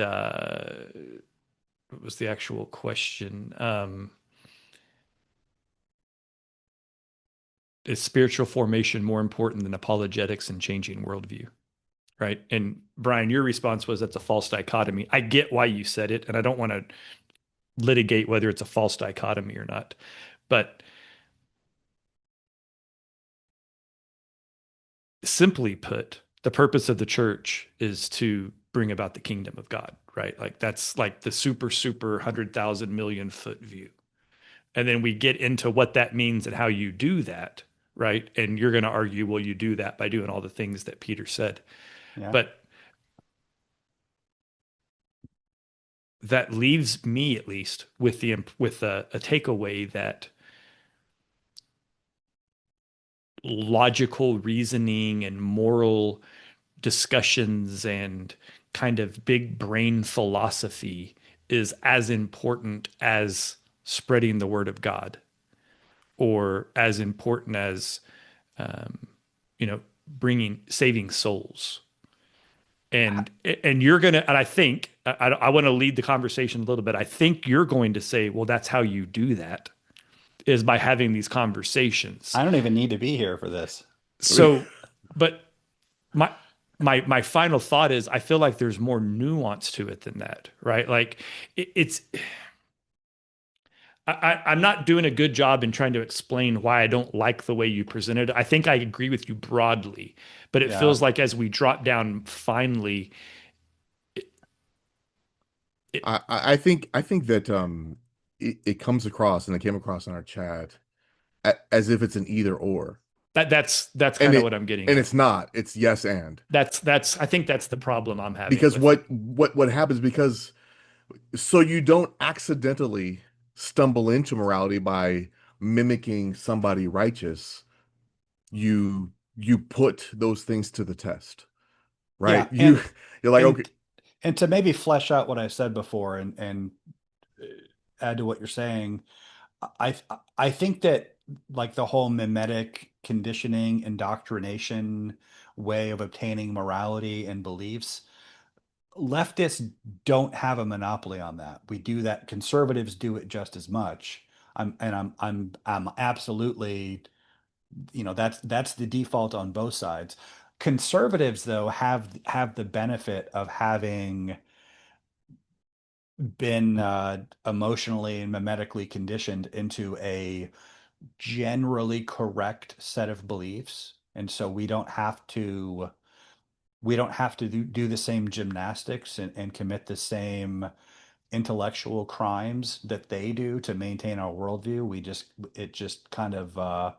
what was the actual question? Is spiritual formation more important than apologetics and changing worldview? Right. And Brian, your response was that's a false dichotomy. I get why you said it, and I don't want to litigate whether it's a false dichotomy or not. But simply put, the purpose of the church is to bring about the kingdom of God, right? Like that's like the super 100,000 million foot view. And then we get into what that means and how you do that, right? And you're going to argue, well, you do that by doing all the things that Peter said. Yeah. But that leaves me at least with a takeaway that logical reasoning and moral discussions and kind of big brain philosophy is as important as spreading the word of God, or as important as um, bringing saving souls. And you're gonna, and I think I want to lead the conversation a little bit. I think you're going to say, well, that's how you do that, is by having these conversations. I don't even need to be here for this. So, but my my final thought is I feel like there's more nuance to it than that, right? Like it's I'm not doing a good job in trying to explain why I don't like the way you presented it. I think I agree with you broadly, but it Yeah. feels like as we drop down finally, it, it, I think that it comes across, and it came across in our chat, as if it's an either or, that's and kind of it what I'm getting and at. it's not. It's yes and. That's I think that's the problem I'm having Because with it. what happens, because so you don't accidentally stumble into morality by mimicking somebody righteous, you put those things to the test, right? Yeah. You're like, okay. And to maybe flesh out what I said before and add to what you're saying, I I think that like the whole mimetic conditioning indoctrination way of obtaining morality and beliefs, leftists don't have a monopoly on that. We do that. Conservatives do it just as much. I'm absolutely, that's the default on both sides. Conservatives, though, have the benefit of having been emotionally and mimetically conditioned into a generally correct set of beliefs, and so we don't have to do the same gymnastics and commit the same intellectual crimes that they do to maintain our worldview. It just kind of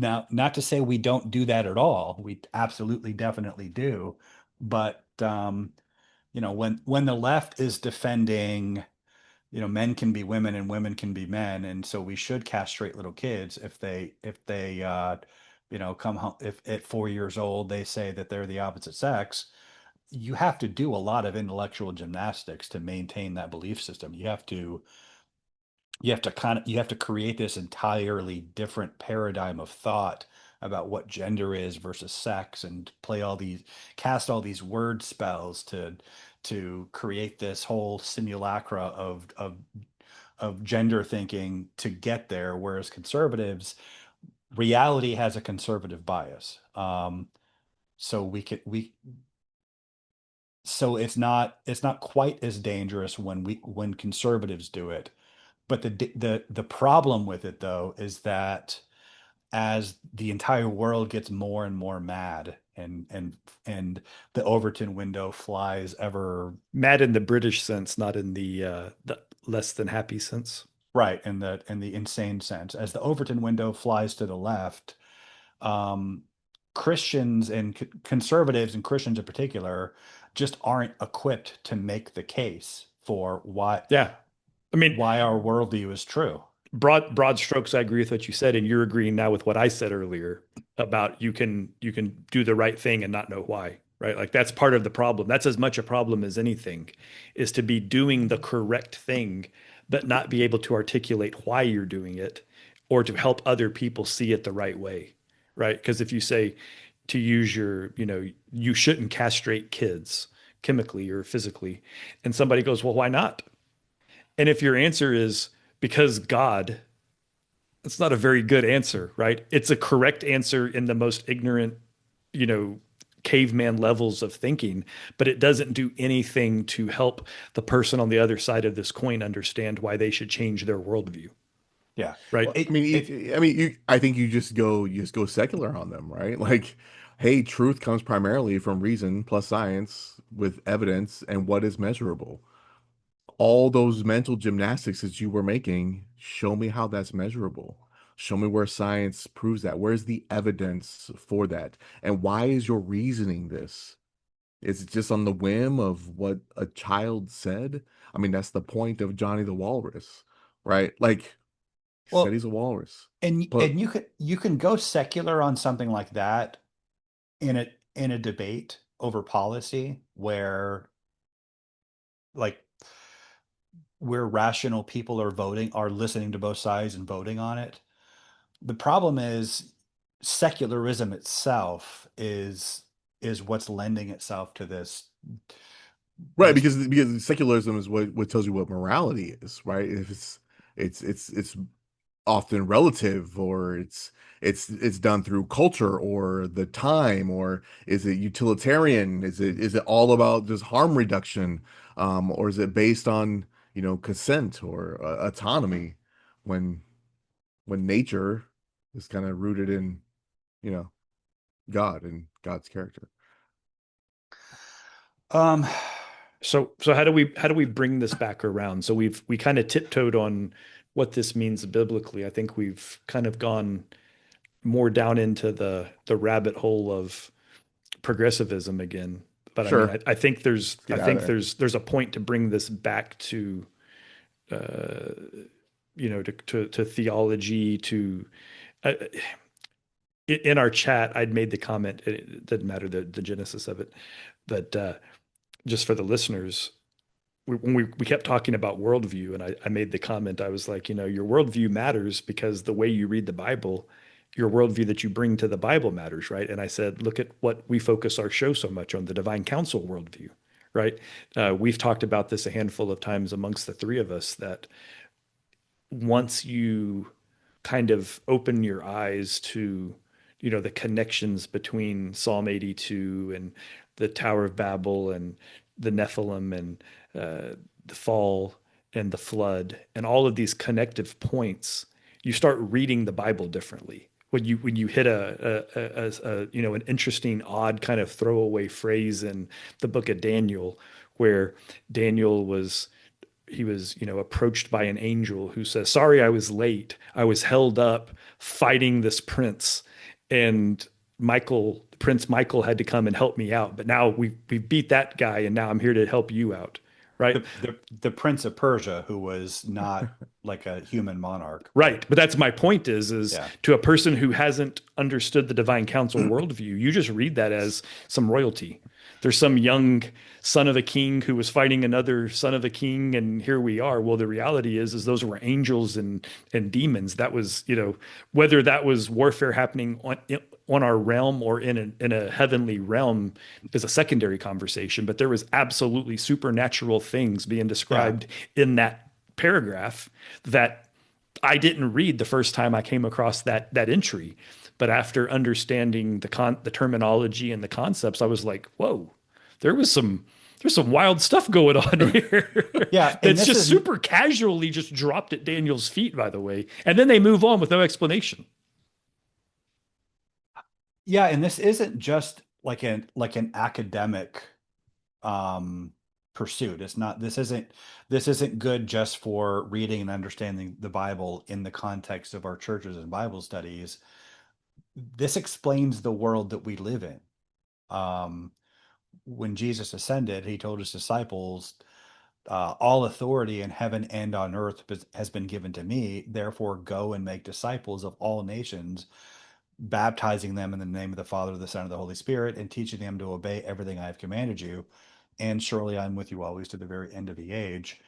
now, not to say we don't do that at all. We absolutely, definitely do. But when the left is defending, men can be women and women can be men, and so we should castrate little kids if they come home if at 4 years old they say that they're the opposite sex. You have to do a lot of intellectual gymnastics to maintain that belief system. You have to create this entirely different paradigm of thought about what gender is versus sex, and cast all these word spells to create this whole simulacra of gender thinking to get there. Whereas conservatives, reality has a conservative bias. So so it's not quite as dangerous when conservatives do it. but the problem with it though is that as the entire world gets more and more mad and the Overton window flies ever Mad in the British sense, not in the less than happy sense. right in the insane sense, as the Overton window flies to the left, um, Christians and conservatives and Christians in particular just aren't equipped to make the case for Yeah. I mean, why our worldview is true. broad strokes, I agree with what you said, and you're agreeing now with what I said earlier about you can do the right thing and not know why, right? Like that's part of the problem. That's as much a problem as anything, is to be doing the correct thing, but not be able to articulate why you're doing it or to help other people see it the right way, right? Because if you say to use you shouldn't castrate kids chemically or physically, and somebody goes, well, why not? And if your answer is because God, it's not a very good answer, right? It's a correct answer in the most ignorant, you know, caveman levels of thinking, but it doesn't do anything to help the person on the other side of this coin understand why they should change their worldview, Yeah. right? Well, I mean, it I think you just go secular on them, right? Like, hey, truth comes primarily from reason plus science with evidence and what is measurable. All those mental gymnastics that you were making, show me how that's measurable. Show me where science proves that. Where's the evidence for that? And why is your reasoning this? Is it just on the whim of what a child said? I mean, that's the point of Johnny the Walrus, right? Like, he said well, he's a walrus. and But and you can go secular on something like that in a debate over policy like where rational people are listening to both sides and voting on it. The problem is secularism itself is what's lending itself to right, this because secularism is what tells you what morality is, right? If it's often relative, or it's done through culture or the time, or is it utilitarian? Is it all about just harm reduction, or is it based on consent or autonomy, when nature is kind of rooted in you know God and God's character. um So how do we bring this back around? So we kind of tiptoed on what this means biblically. I think we've kind of gone more down into the rabbit hole of progressivism again. But I mean, Sure, I think there's let's I get out of think there. there's a point to bring this back to uh, to theology uh, in our chat. I'd made the comment. It doesn't matter the genesis of it, but just for the listeners, when we kept talking about worldview, and I made the comment, I was like, your worldview matters because the way you read the Bible, your worldview that you bring to the Bible matters, right? And I said, look at what we focus our show so much on, the divine counsel worldview, right? We've talked about this a handful of times amongst the three of us, that once you kind of open your eyes to the connections between Psalm 82 and the Tower of Babel and the Nephilim and the fall and the flood and all of these connective points, you start reading the Bible differently. When you hit an interesting, odd kind of throwaway phrase in the book of Daniel, where Daniel was approached by an angel who says, sorry, I was late. I was held up fighting this prince. And Prince Michael had to come and help me out. But now we beat that guy, and now I'm here to help you out. Right. the Prince of Persia, who was not like a human monarch, Right. But that's my point is yeah. to a person who hasn't understood the divine council worldview, you just read that as some royalty. There's some young son of a king who was fighting another son of a king, and here we are. Well, the reality is those were angels and demons. That was, whether that was warfare happening on our realm or in a heavenly realm is a secondary conversation. But there was absolutely supernatural things being Yeah. described in that paragraph that I didn't read the first time I came across that entry, but after understanding the terminology and the concepts, I was like, whoa, there was some there's some wild stuff going on here. Yeah, and That's this just is super casually just dropped at Daniel's feet, by the way. And then they move on with no explanation. yeah, and this isn't just like an academic um pursuit. It's not this isn't good just for reading and understanding the Bible in the context of our churches and Bible studies. This explains the world that we live in. Um when Jesus ascended, he told his disciples, all authority in heaven and on earth has been given to me. Therefore, go and make disciples of all nations, baptizing them in the name of the Father, the Son, and the Holy Spirit, and teaching them to obey everything I have commanded you. And surely I'm with you always to the very end of the age.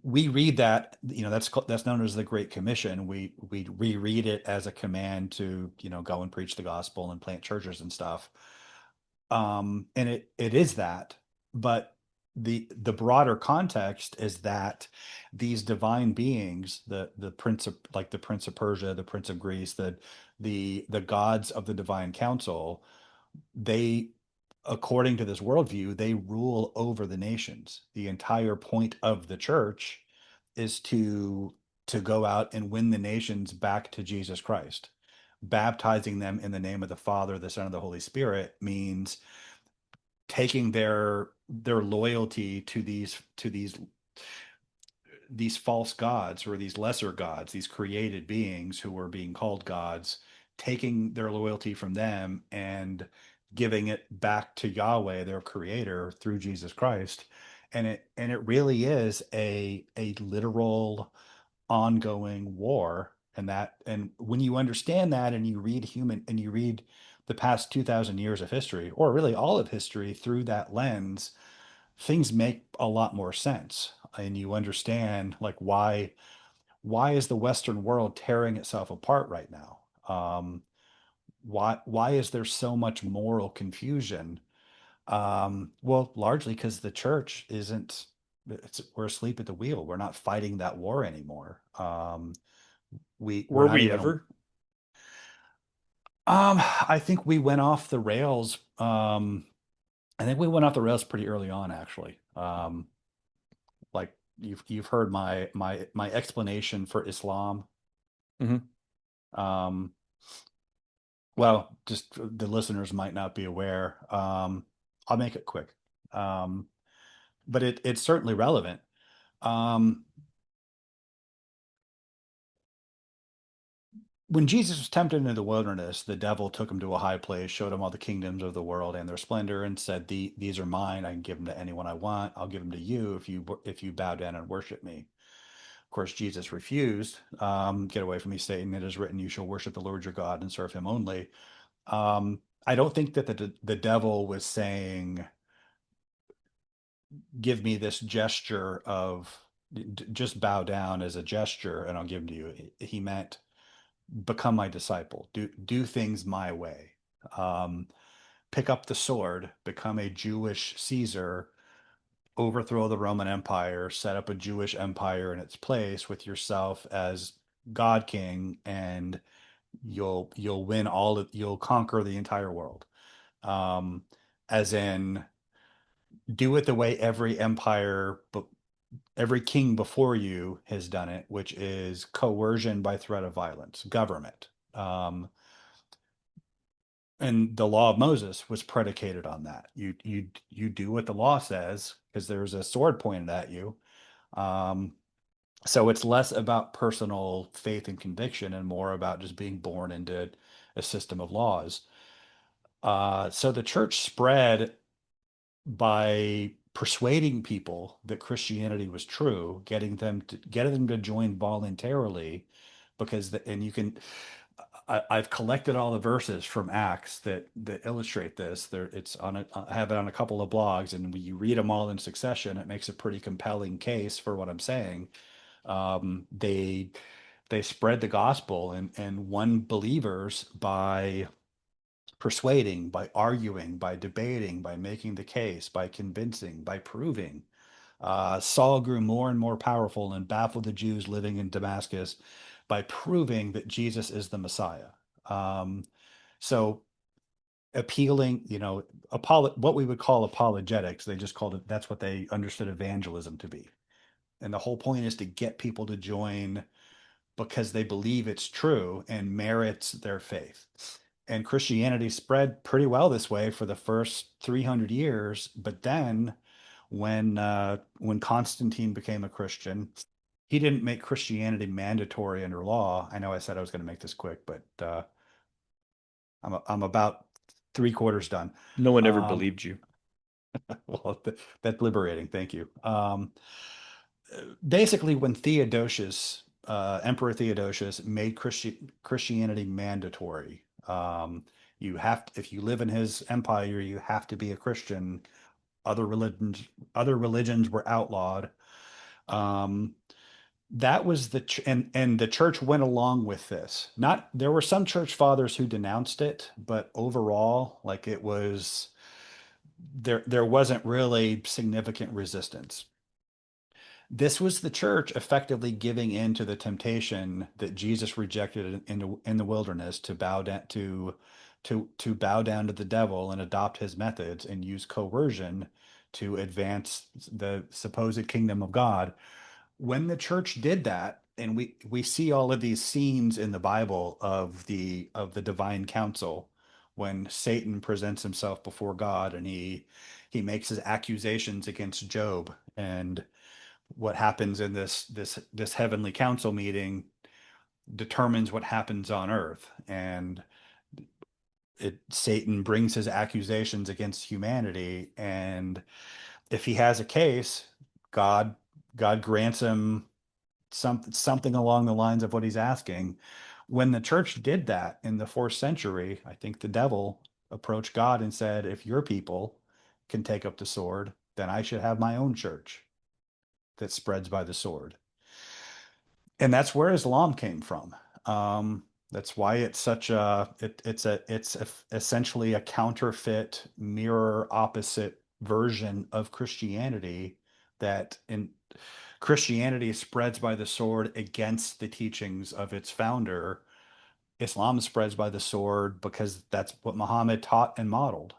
We read that, that's known as the Great Commission. We reread it as a command to, go and preach the gospel and plant churches and stuff. And it is that, but the broader context is that these divine beings, the prince of like the Prince of Persia, the Prince of Greece, the gods of the divine council, they, according to this worldview, they rule over the nations. The entire point of the church is to go out and win the nations back to Jesus Christ. Baptizing them in the name of the Father, the Son, and the Holy Spirit means taking their loyalty to these false gods, or these lesser gods, these created beings who are being called gods, taking their loyalty from them and giving it back to Yahweh, their creator, through Jesus Christ. And it really is a literal ongoing war. And when you understand that, and you read the past 2000 years of history, or really all of history, through that lens, things make a lot more sense. And you understand, like, why is the Western world tearing itself apart right now? Why is there so much moral confusion? Well, largely because the church isn't, we're asleep at the wheel. We're not fighting that war anymore. We're Were not we even. ever? I think we went off the rails. I think we went off the rails pretty early on, actually. Like, you've heard my explanation for Islam. Hmm. Um, well, just the listeners might not be aware. I'll make it quick. Um, but it's certainly relevant. Um, when Jesus was tempted in the wilderness, the devil took him to a high place, showed him all the kingdoms of the world and their splendor, and said, These are mine. I can give them to anyone I want. I'll give them to you if you bow down and worship me." Of course, Jesus refused. Get away from me, Satan. It is written, "You shall worship the Lord your God and serve him only." I don't think that the devil was saying, "Give me this gesture of just bow down as a gesture, and I'll give them to you." He meant, become my disciple. Do things my way. Um, Pick up the sword, become a Jewish Caesar, overthrow the Roman Empire, set up a Jewish empire in its place with yourself as God King, and you'll win you'll conquer the entire world. Um, as in, do it the way every empire, but every king before you has done it, which is coercion by threat of violence, government. And the law of Moses was predicated on that. You do what the law says because there's a sword pointed at you. Um, so it's less about personal faith and conviction and more about just being born into a system of laws. So the church spread by persuading people that Christianity was true, getting them to join voluntarily, and you can. I've collected all the verses from Acts that illustrate this. It's on I have it on a couple of blogs, and when you read them all in succession, it makes a pretty compelling case for what I'm saying. They spread the gospel and won believers by persuading, by arguing, by debating, by making the case, by convincing, by proving. Saul grew more and more powerful and baffled the Jews living in Damascus by proving that Jesus is the Messiah. Um, so appealing, what we would call apologetics. They just called it, that's what they understood evangelism to be. And the whole point is to get people to join because they believe it's true and merits their faith. And Christianity spread pretty well this way for the first 300 years. But then when Constantine became a Christian, he didn't make Christianity mandatory under law. I know I said I was going to make this quick, but I'm about three-quarters done. No one ever Um, believed you. well, that's liberating. Thank you. Basically, when Emperor Theodosius made Christianity mandatory, if you live in his empire, you have to be a Christian. Other religions were outlawed. Um, that was and the church went along with this. Not There were some church fathers who denounced it, but overall, like it was there wasn't really significant resistance. This was the church effectively giving in to the temptation that Jesus rejected in the wilderness to bow down to bow down to the devil and adopt his methods and use coercion to advance the supposed kingdom of God. When the church did that, and we see all of these scenes in the Bible of the divine council when Satan presents himself before God and he makes his accusations against Job, and what happens in this heavenly council meeting determines what happens on earth. And Satan brings his accusations against humanity, and if he has a case, god God grants him something along the lines of what he's asking. When the church did that in the fourth century, I think the devil approached God and said, if your people can take up the sword, then I should have my own church that spreads by the sword. And that's where Islam came from. That's why it's such a essentially a counterfeit, mirror opposite version of Christianity, that in Christianity spreads by the sword against the teachings of its founder. Islam spreads by the sword because that's what Muhammad taught and modeled.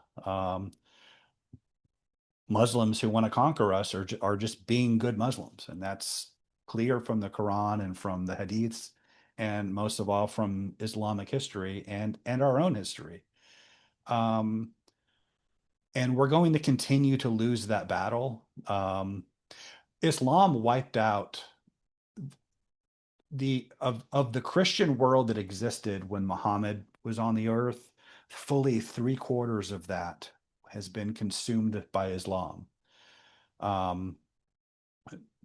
Muslims who want to conquer us are just being good Muslims, and that's clear from the Quran and from the Hadiths, and most of all from Islamic history and our own history. Um, and we're going to continue to lose that battle. Islam wiped out of the Christian world that existed when Muhammad was on the earth. Fully three-quarters of that has been consumed by Islam. Um,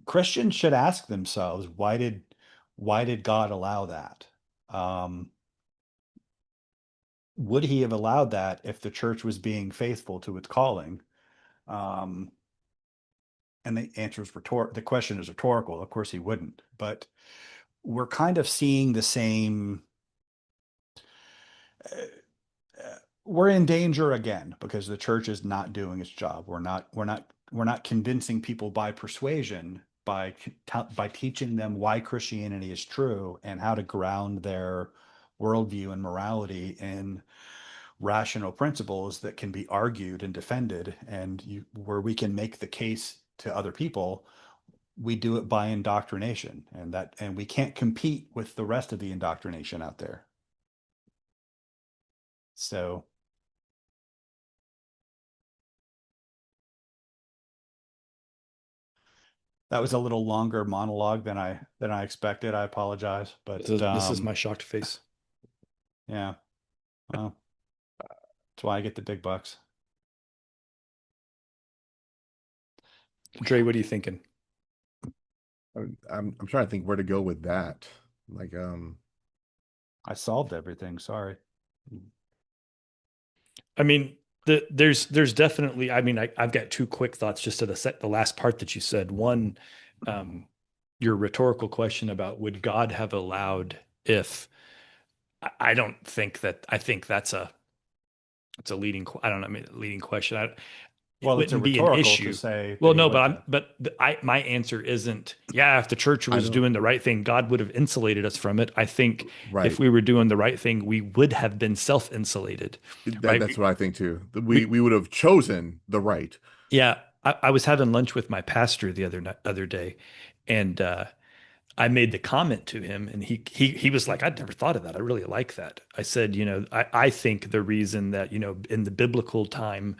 Christians should ask themselves, why did God allow that? Um, would he have allowed that if the church was being faithful to its calling? Um, and the question is rhetorical. Of course he wouldn't, but we're kind of seeing the same. We're in danger again because the church is not doing its job. We're not convincing people by persuasion, by teaching them why Christianity is true and how to ground their worldview and morality in rational principles that can be argued and defended, and where we can make the case to other people. We do it by indoctrination, and we can't compete with the rest of the indoctrination out there. So that was a little longer monologue than I expected. I apologize, but This is my shocked face. yeah, well, that's why I get the big bucks. Dre, what are you thinking? I'm trying to think where to go with that. Like, I solved everything. Sorry. I mean, there's definitely. I mean, I've got two quick thoughts just to the last part that you said. One, um, your rhetorical question about would God have allowed if I don't think that. I think that's a leading. I don't know. I mean, leading question. it Well, it's a wouldn't be an rhetorical to issue. say that Well, he no, would have. my answer isn't, yeah, if the church I was don't. doing the right thing, God would have insulated us from it. I think if Right. we were doing the right thing, we would have been self-insulated, right? That's what I think too. We We would have chosen the right. yeah, I was having lunch with my pastor the other day, and I made the comment to him, and he was like, "I'd never thought of that. I really like that." I said, I think the reason that, in the biblical time,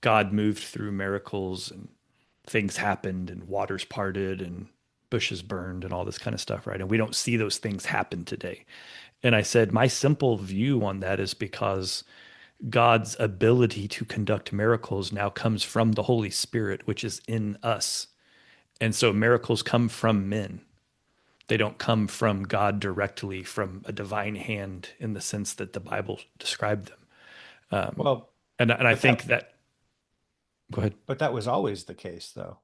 God moved through miracles and things happened and waters parted and bushes burned and all this kind of stuff, right? And we don't see those things happen today. And I said, my simple view on that is because God's ability to conduct miracles now comes from the Holy Spirit, which is in us. And so miracles come from men. They don't come from God directly, from a divine hand in the sense that the Bible described them. Um, Well, and I but think that that, go ahead. but that was always the case, though.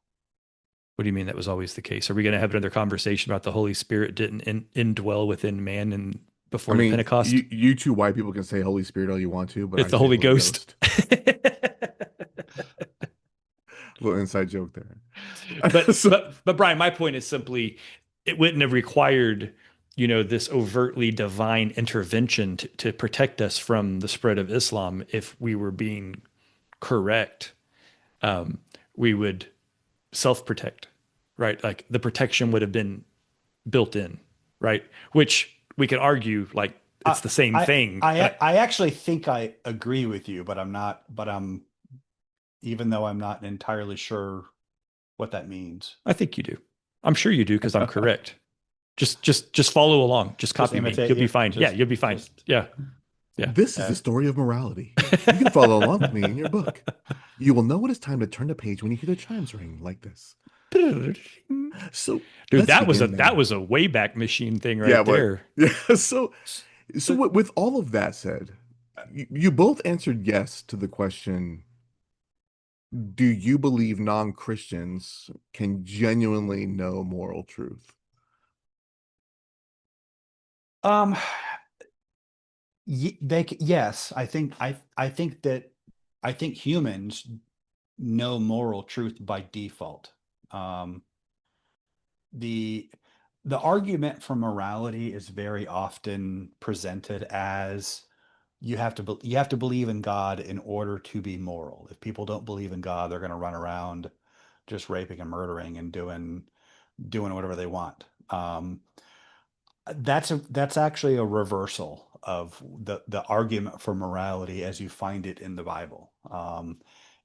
What do you mean that was always the case? Are we going to have another conversation about the Holy Spirit didn't indwell within man and I before the mean, Pentecost? you two white people can say Holy Spirit all you want to, but It's I the say Holy Holy Ghost. Ghost. Little inside joke there. but So, but but Brian, my point is simply it wouldn't have required, this overtly divine intervention to protect us from the spread of Islam if we were being correct. We would self-protect, right? Like the protection would have been built in, right? Which we could argue like it's I the same I thing. And I actually think I agree with you, but I'm not. But I'm even though I'm not entirely sure what that means. I think you do. I'm sure you do because I'm correct. Just follow along. Just Just copy me. imitate You'll be you. fine. Yeah, you'll be fine. Just Yeah, yeah. this is the okay. story of morality. You can follow along with me in your book. You will know it is time to turn the page when you hear the chimes ring like this. Dude, So let's that was a begin that then. was a Wayback Machine thing Yeah, right but there. yeah. So So with all of that said, you both answered yes to the question, do you believe non-Christians can genuinely know moral truth? um yes, I think that I think humans know moral truth by default. Um the the argument for morality is very often presented as you have to believe in God in order to be moral. If people don't believe in God, they're going to run around just raping and murdering and doing whatever they want. That's actually a reversal of the argument for morality as you find it in the Bible.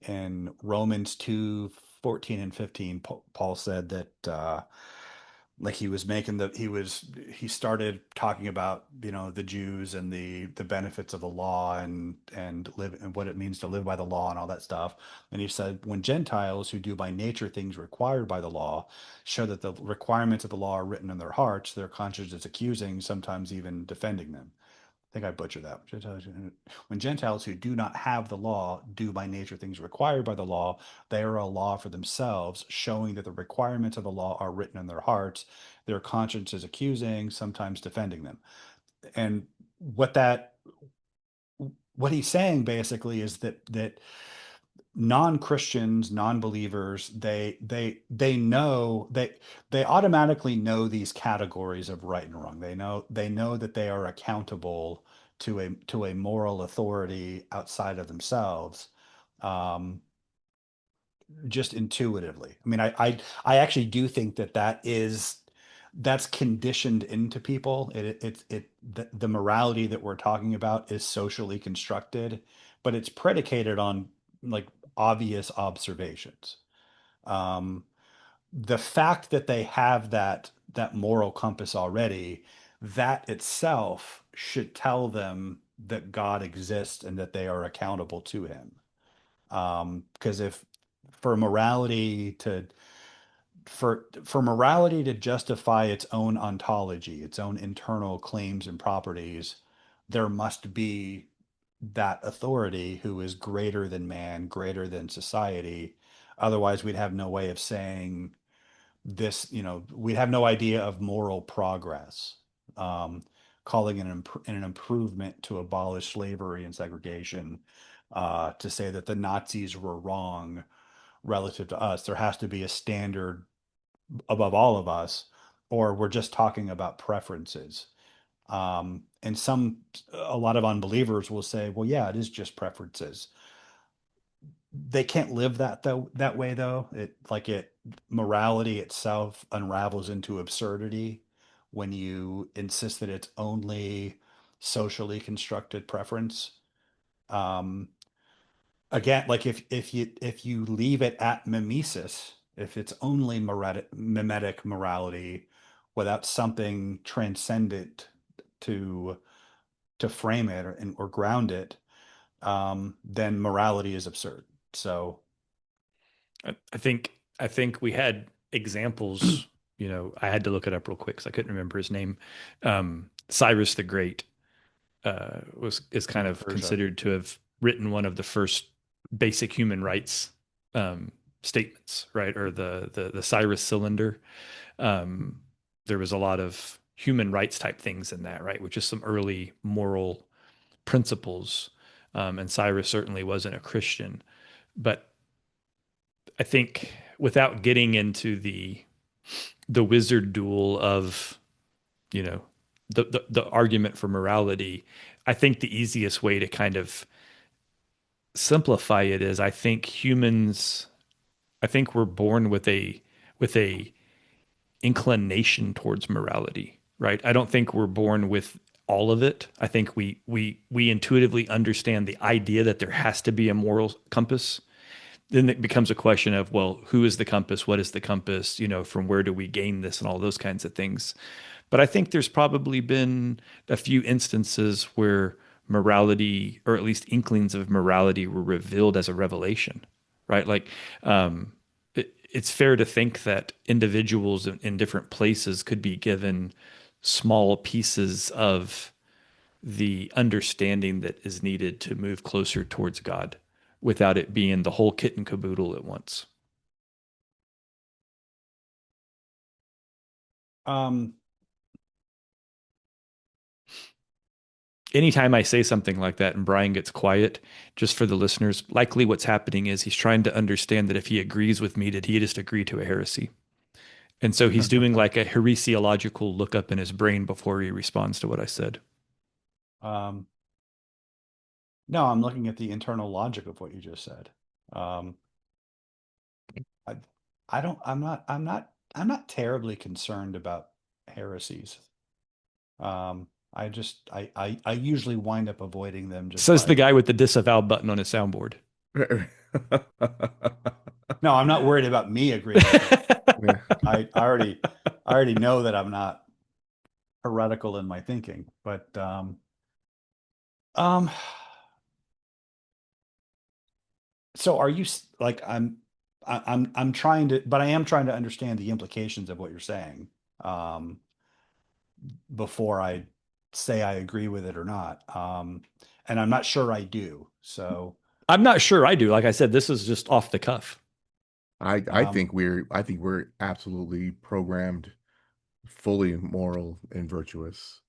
In Romans 2:14 and 15, Paul said that like he was making he started talking about the Jews and the benefits of the law and live and what it means to live by the law and all that stuff. And he said, when Gentiles who do by nature things required by the law show that the requirements of the law are written in their hearts, their conscience is accusing, sometimes even defending them. I think I butchered that. When Gentiles who do not have the law do by nature things required by the law, they are a law for themselves, showing that the requirements of the law are written in their hearts. Their conscience is accusing, sometimes defending them. And what he's saying basically is that non-Christians, non-believers, they know they automatically know these categories of right and wrong. They know that they are accountable to a moral authority outside of themselves, um, just intuitively. I mean, I actually do think that's conditioned into people. The morality that we're talking about is socially constructed, but it's predicated on like obvious observations. Um, the fact that they have that moral compass already, that itself should tell them that God exists and that they are accountable to him. Because if for morality to for morality to justify its own ontology, its own internal claims and properties, there must be that authority who is greater than man, greater than society. Otherwise, we'd have no way of saying this, we'd have no idea of moral progress. Um, Calling an improvement to abolish slavery and segregation. to say that the Nazis were wrong relative to us. There has to be a standard above all of us, or we're just talking about preferences. And a lot of unbelievers will say, well, yeah, it is just preferences. They can't live that way though. Morality itself unravels into absurdity when you insist that it's only socially constructed preference. Um, Again, like if you leave it at mimesis, if it's only mimetic morality without something transcendent to frame it or ground it, then morality is absurd. So, I think we had examples. I had to look it up real quick because I couldn't remember his name. Cyrus the Great is kind of Persia. considered to have written one of the first basic human rights statements, right? Or the Cyrus Cylinder. Um, there was a lot of human rights type things in that, right? Which is some early moral principles. And Cyrus certainly wasn't a Christian, but I think without getting into the wizard duel of you know the argument for morality, I think the easiest way to kind of simplify it is I think we're born with a inclination towards morality, right? I don't think we're born with all of it. I think we intuitively understand the idea that there has to be a moral compass. Then it becomes a question of, well, who is the compass? What is the compass? From where do we gain this and all those kinds of things. But I think there's probably been a few instances where morality, or at least inklings of morality, were revealed as a revelation, right? Like, it's fair to think that individuals in different places could be given small pieces of the understanding that is needed to move closer towards God without it being the whole kit and caboodle at once. um, Anytime I say something like that and Brian gets quiet, just for the listeners, likely what's happening is he's trying to understand that if he agrees with me, did he just agree to a heresy? And so he's doing like a heresiological lookup in his brain before he responds to what I said. um, no, I'm looking at the internal logic of what you just said. Um, I, I don't, I'm not terribly concerned about heresies. I usually wind up avoiding them just Says the by, guy with the disavow button on his soundboard. no, I'm not worried about me agreeing with it. I already know that I'm not heretical in my thinking, but, um, so are you like, I'm trying to, but I am trying to understand the implications of what you're saying, um, before I say I agree with it or not. And I'm not sure I do. So, I'm not sure I do. Like I said, this is just off the cuff. um, I think we're absolutely programmed, fully moral and virtuous,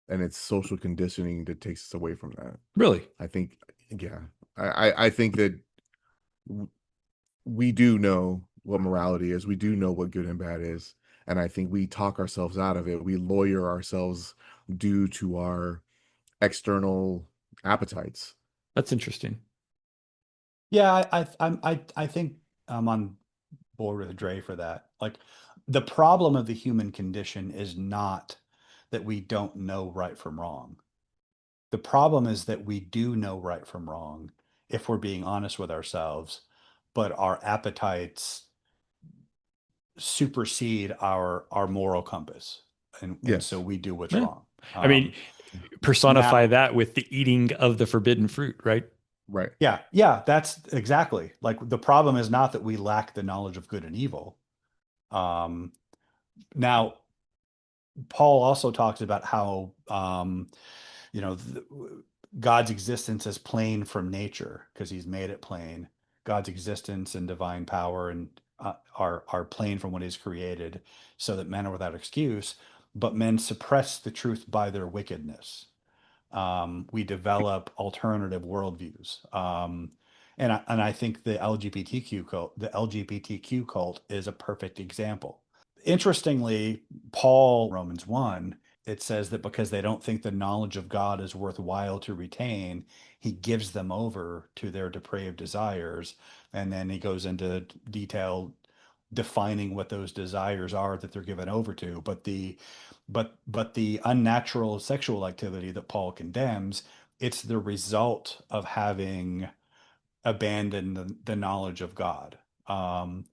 and it's social conditioning that takes us away from that. Really. I think, yeah, I think that w- we do know what morality is. We do know what good and bad is, and I think we talk ourselves out of it. We lawyer ourselves due to our external appetites. yeah, I think I'm on board with Dre for that. Like the problem of the human condition is not that we don't know right from wrong. The problem is that we do know right from wrong if we're being honest with ourselves, but our appetites supersede our moral compass. And so Yes, we do what's Yeah. wrong. I mean, personify Now, that with the eating of the forbidden fruit, right? right. yeah, yeah, that's exactly like the problem is not that we lack the knowledge of good and evil. Um, Now, Paul also talks about how you know th God's existence is plain from nature because He's made it plain. God's existence and divine power and are plain from what He's created, so that men are without excuse. But men suppress the truth by their wickedness. We develop alternative worldviews. And I think the LGBTQ cult is a perfect example. Interestingly, Paul, Romans 1, it says that because they don't think the knowledge of God is worthwhile to retain, he gives them over to their depraved desires. And then he goes into detail defining what those desires are that they're given over to. But the unnatural sexual activity that Paul condemns, it's the result of having abandoned the knowledge of God. Um,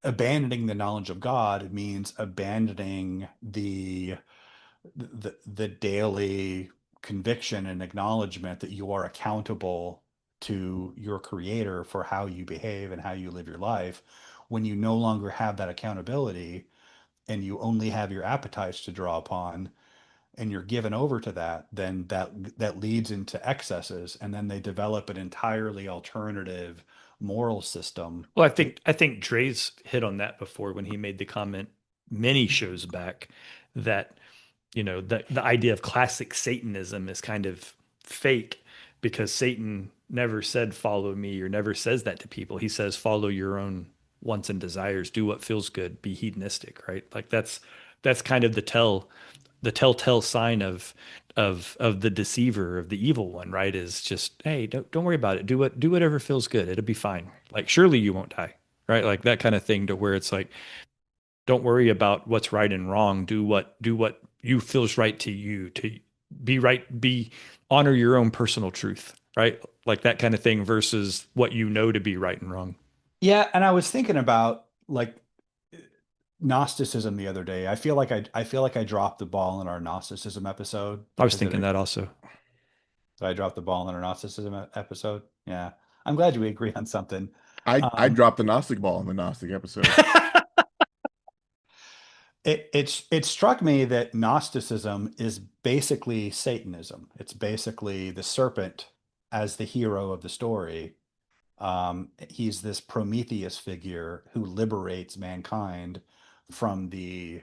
Abandoning the knowledge of God means abandoning the daily conviction and acknowledgement that you are accountable to your creator for how you behave and how you live your life. When you no longer have that accountability and you only have your appetites to draw upon and you're given over to that, then that leads into excesses, and then they develop an entirely alternative moral system Well, that I think Dre's hit on that before when he made the comment many shows back that the idea of classic Satanism is kind of fake because Satan never said follow me or never says that to people. He says follow your own wants and desires, do what feels good, be hedonistic, right? Like that's kind of the telltale sign of the deceiver, of the evil one, right? Is just, hey, don't worry about it. Do whatever feels good. It'll be fine. Like surely you won't die, right? Like that kind of thing, to where it's like, don't worry about what's right and wrong. Do what you feels right to you, to be right, be honor your own personal truth, right? Like that kind of thing versus what you know to be right and wrong. Yeah, and I was thinking about like Gnosticism the other day. I feel like I dropped the ball in our Gnosticism episode I was because thinking that also. I dropped the ball in our Gnosticism episode. Yeah. I'm glad we agree on something. I Um, dropped the Gnostic ball in the Gnostic episode. it struck me that Gnosticism is basically Satanism. It's basically the serpent as the hero of the story. He's this Prometheus figure who liberates mankind from the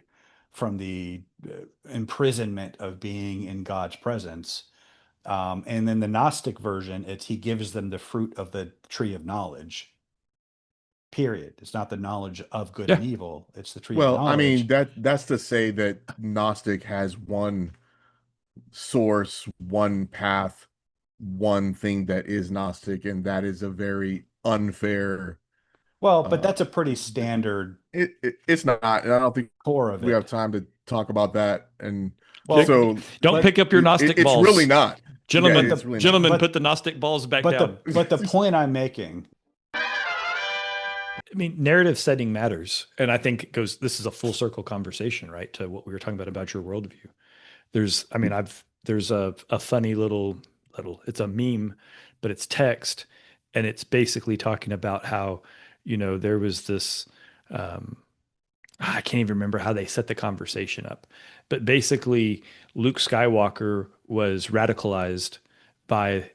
imprisonment of being in God's presence. And then the Gnostic version, it's he gives them the fruit of the tree of knowledge. Period. It's not the knowledge of good and Yeah. evil. It's the tree of Well, I mean knowledge. that's to say that Gnostic has one source, one path, one thing that is Gnostic, and that is a very unfair. Well, but Uh, that's a pretty standard it's not, and I don't think core of we have it. time to talk about that. And Well, Jake, so don't but pick up your Gnostic it's really balls. not. Yeah, but it's Gentlemen, the really not. gentlemen, put but the Gnostic balls back but down. the point I'm making. I mean, narrative setting matters. And I think this is a full circle conversation, right? To what we were talking about your worldview. There's a funny it's a meme, but it's text. And it's basically talking about how, there was this, um, I can't even remember how they set the conversation up, but basically Luke Skywalker was radicalized by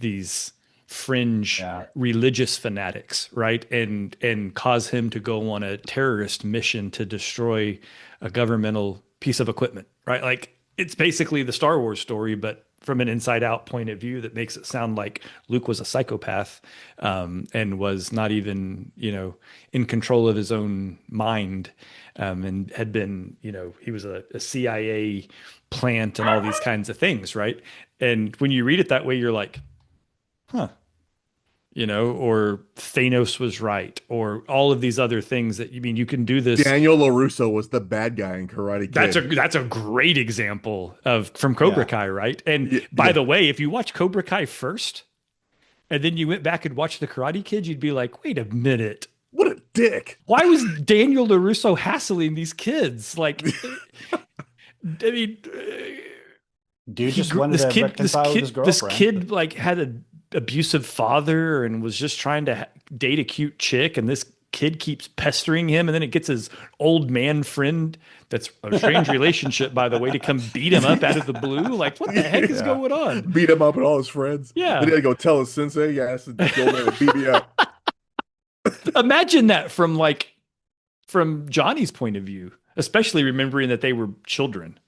these fringe Yeah. religious fanatics, right? And cause him to go on a terrorist mission to destroy a governmental piece of equipment, right? Like it's basically the Star Wars story, but from an inside out point of view that makes it sound like Luke was a psychopath, and was not even, in control of his own mind, and had been, he was a CIA plant and all these kinds of things, right? And when you read it that way, you're like, huh, or Thanos was right, or all of these other things that you mean you can do this. Daniel LaRusso was the bad guy in Karate Kid. That's a great example of from Cobra Yeah. Kai, right? And by Yeah. the way, if you watch Cobra Kai first and then you went back and watched The Karate Kid, you'd be like, wait a minute. What a dick. Why was Daniel LaRusso hassling these kids? Like, I mean, Dude just wanted this to kid, reconcile with his this girlfriend. kid like had an abusive father and was just trying to date a cute chick, and this kid keeps pestering him, and then it gets his old man friend, that's a strange relationship, by the way, to come beat him up out of the blue. Like, what the heck is Yeah. going on? Beat him up and all his friends. Then he Yeah. had to go tell his sensei, yes, the old man would beat me up. Imagine that from Johnny's point of view, especially remembering that they were children.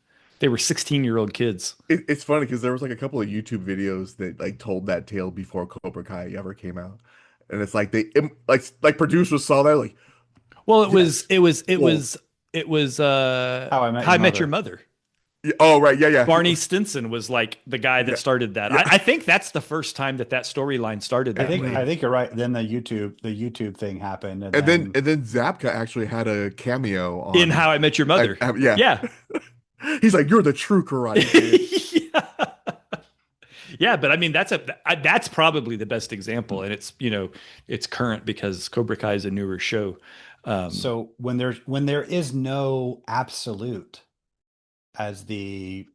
They were 16-year-old kids. It's funny because there was like a couple of YouTube videos that like told that tale before Cobra Kai ever came out, and it's like like producers saw that like Well, it was yes, it was it well was it was How I Met How Your I Met Your Mother. Mother. yeah, oh right yeah yeah Barney Stinson was like the guy that yeah started that. yeah I think that's the first time that that storyline started I that think way. I think you're right. Then the YouTube thing happened, and then and then Zapka actually had a cameo In on How I Met Your Mother. yeah Yeah. he's like you're the true Karate Kid. Yeah. Yeah, but I mean that's probably the best example, and it's it's current because Cobra Kai is a newer show. Um, so when there is no absolute as the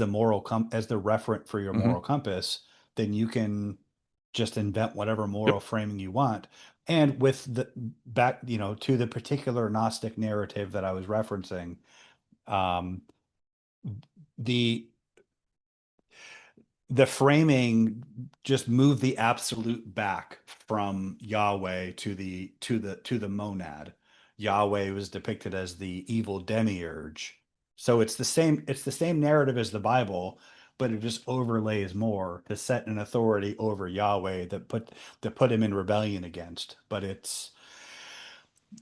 moral as the referent for your moral mhm. compass, then you can just invent whatever moral Yep. framing you want. And with the back, to the particular Gnostic narrative that I was referencing, um, the the framing just moved the absolute back from Yahweh to the monad. Yahweh was depicted as the evil demiurge. So it's the same narrative as the Bible, but it just overlays more to set an authority over Yahweh that put him in rebellion against. But it's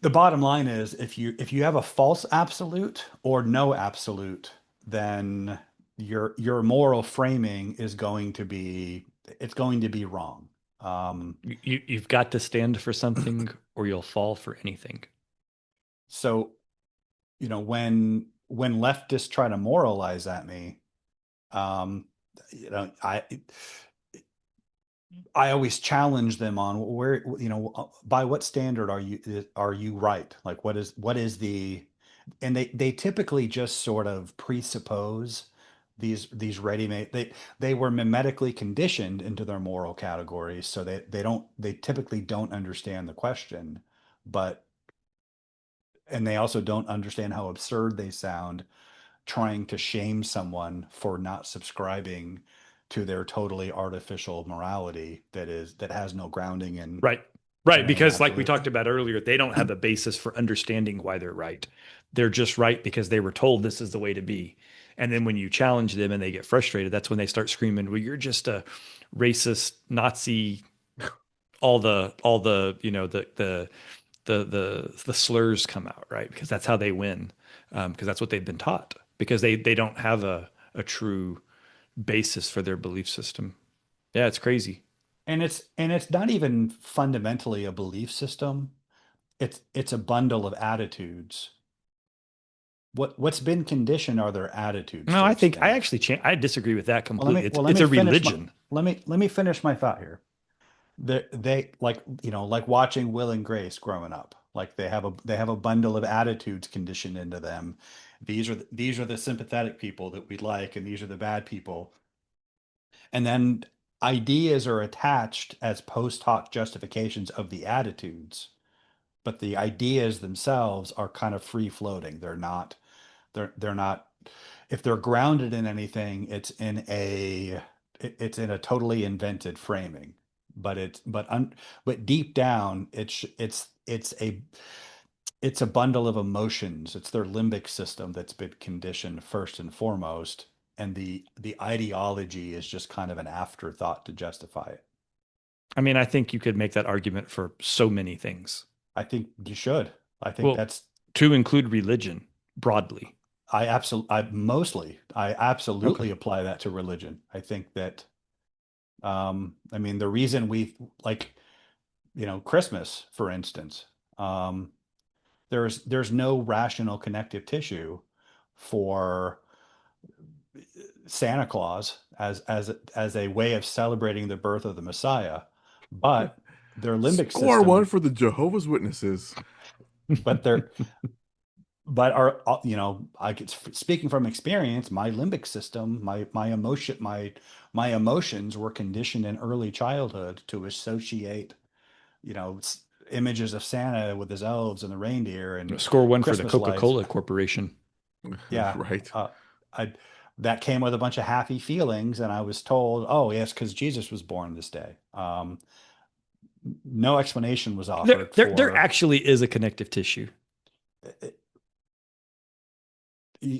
the bottom line is if you have a false absolute or no absolute, then your moral framing is going to be wrong. Um, You've got to stand for something or you'll fall for anything. so when leftists try to moralize at me, um, you know, I always challenge them on where, by what standard are you right? Like what is the, and they typically just sort of presuppose these ready-made, they were mimetically conditioned into their moral categories, so they typically don't understand the question, but and they also don't understand how absurd they sound trying to shame someone for not subscribing to their totally artificial morality that has no grounding Right. in Right. any Because, like we absolute. talked about earlier, they don't have a basis for understanding why they're right. They're just right because they were told this is the way to be. And then when you challenge them and they get frustrated, that's when they start screaming, well, you're just a racist, Nazi, all the, the slurs come out, right? Because that's how they win. Because that's what they've been taught. Because they don't have a true basis for their belief system. Yeah, it's crazy. And it's not even fundamentally a belief system. It's a bundle of attitudes. What's been conditioned are their attitudes No, I towards think things. I disagree with that Well, let me completely. It's well let it's me a finish my religion. let me finish my thought here. They like watching Will and Grace growing up. Like they have a bundle of attitudes conditioned into them. These are the sympathetic people that we like, and these are the bad people. And then ideas are attached as post hoc justifications of the attitudes, but the ideas themselves are kind of free floating. They're not if they're grounded in anything, it's in a totally invented framing. But deep down, it's a bundle of emotions. It's their limbic system that's been conditioned first and foremost, and the ideology is just kind of an afterthought to justify it. I mean, I think you could make that argument for so many things. I think you should. I think Well, that's to include religion broadly. I Okay. absolutely apply that to religion. I think that, I mean, the reason we like, Christmas, for instance, um, there's no rational connective tissue for Santa Claus as a way of celebrating the birth of the Messiah, but their limbic Score one system, for the Jehovah's Witnesses. but their but our I get speaking from experience, my limbic system, my emotions were conditioned in early childhood to associate, images of Santa with his elves and the reindeer and Score one for the Christmas lights. Coca-Cola Corporation. Yeah, Right. I that came with a bunch of happy feelings, and I was told, oh yes, because Jesus was born this day. No explanation was There, offered there, there for actually is a connective tissue.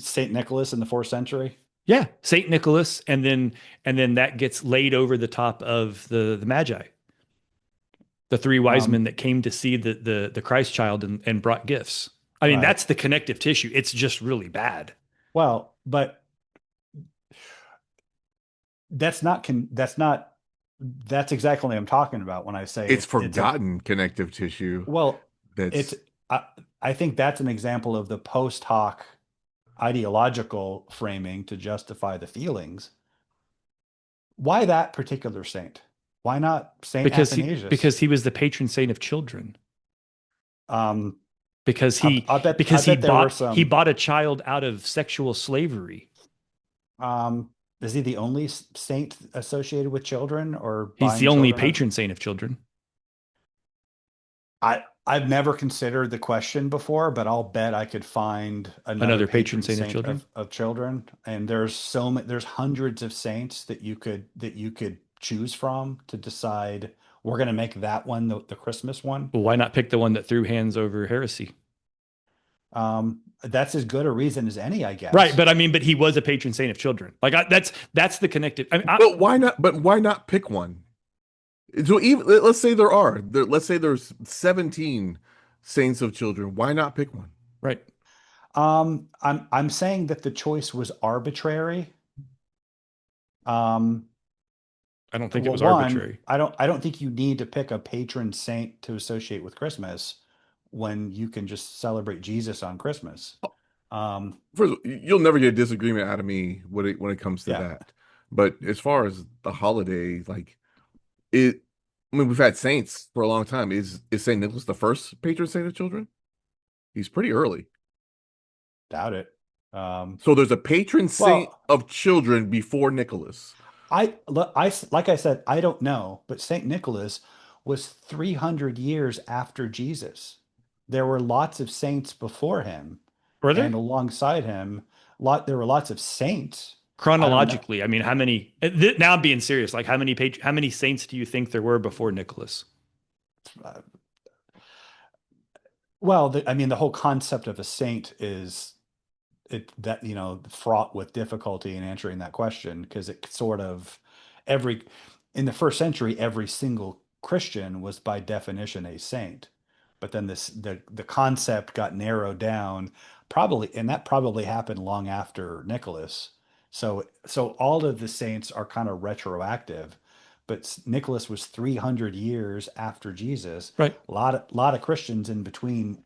Saint Nicholas in the fourth century. Yeah, Saint Nicholas, and then that gets laid over the top of the Magi, the three wise men Um, that came to see the Christ child and brought gifts. I mean, right. that's the connective tissue. It's just really bad Well, but that's not that's exactly what I'm talking about when I say It's it's a forgotten connective tissue. well, it's That's I, I think that's an example of the post hoc ideological framing to justify the feelings. Why that particular saint? Why not Saint Athanasius? because he was the patron saint of children. Um, Because I, he I bet I because bet there were he some. bought a child out of sexual slavery. Um, is he the only saint associated with children or He's the buying only children? patron saint of children. I've never considered the question before, but I'll bet I could find another Another patron patron saint of saint children. of children. And there's so many, there's hundreds of saints that you could choose from to decide we're going to make that one the Christmas one. Well, why not pick the one that threw hands over heresy? That's as good a reason as any, I Right, guess. but I mean, but he was a patron saint of children. Like that's the connective. I mean, but why not? But why not pick one? So even let's say let's say there's 17 saints of children. Why not pick one? right. I'm saying that the choice was arbitrary. Um, I don't think it Well, was one, arbitrary. I don't think you need to pick a patron saint to associate with Christmas when you can just celebrate Jesus on Christmas. Um, First, you'll never get a disagreement out of me when it comes to yeah, that. But as far as the holiday, like it, I mean, we've had saints for a long time. Is Saint Nicholas the first patron saint of children? He's pretty early. doubt it. Um, So there's a patron saint well, of children before Nicholas. like I said, I don't know, but Saint Nicholas was 300 years after Jesus. There were lots of saints before him, Were there? and alongside him, there were lots of saints. I don't know. Chronologically, I mean, how many? Now I'm being serious. Like, how many saints do you think there were before Nicholas? Uh, well, I mean, the whole concept of a saint is it that fraught with difficulty in answering that question because it sort of every in the first century every single Christian was by definition a saint, but then the concept got narrowed down probably, and that probably happened long after Nicholas. So all of the saints are kind of retroactive, but Nicholas was 300 years after Jesus. Right. A lot of Christians in between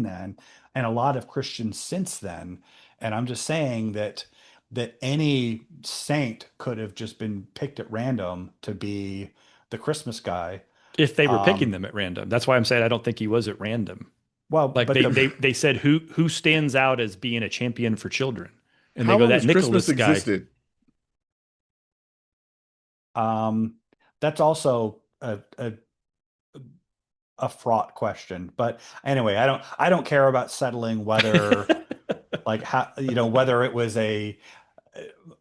then, and a lot of Christians since then. And I'm just saying that any saint could have just been picked at random to be the Christmas guy. If they were picking Um, them at random, that's why I'm saying I don't think he was at random. well, Like but the they said who stands out as being a champion for children, and they How go long that has Christmas Nicholas guy. existed? um, that's also a fraught question. But anyway, I don't care about settling whether like how whether it was a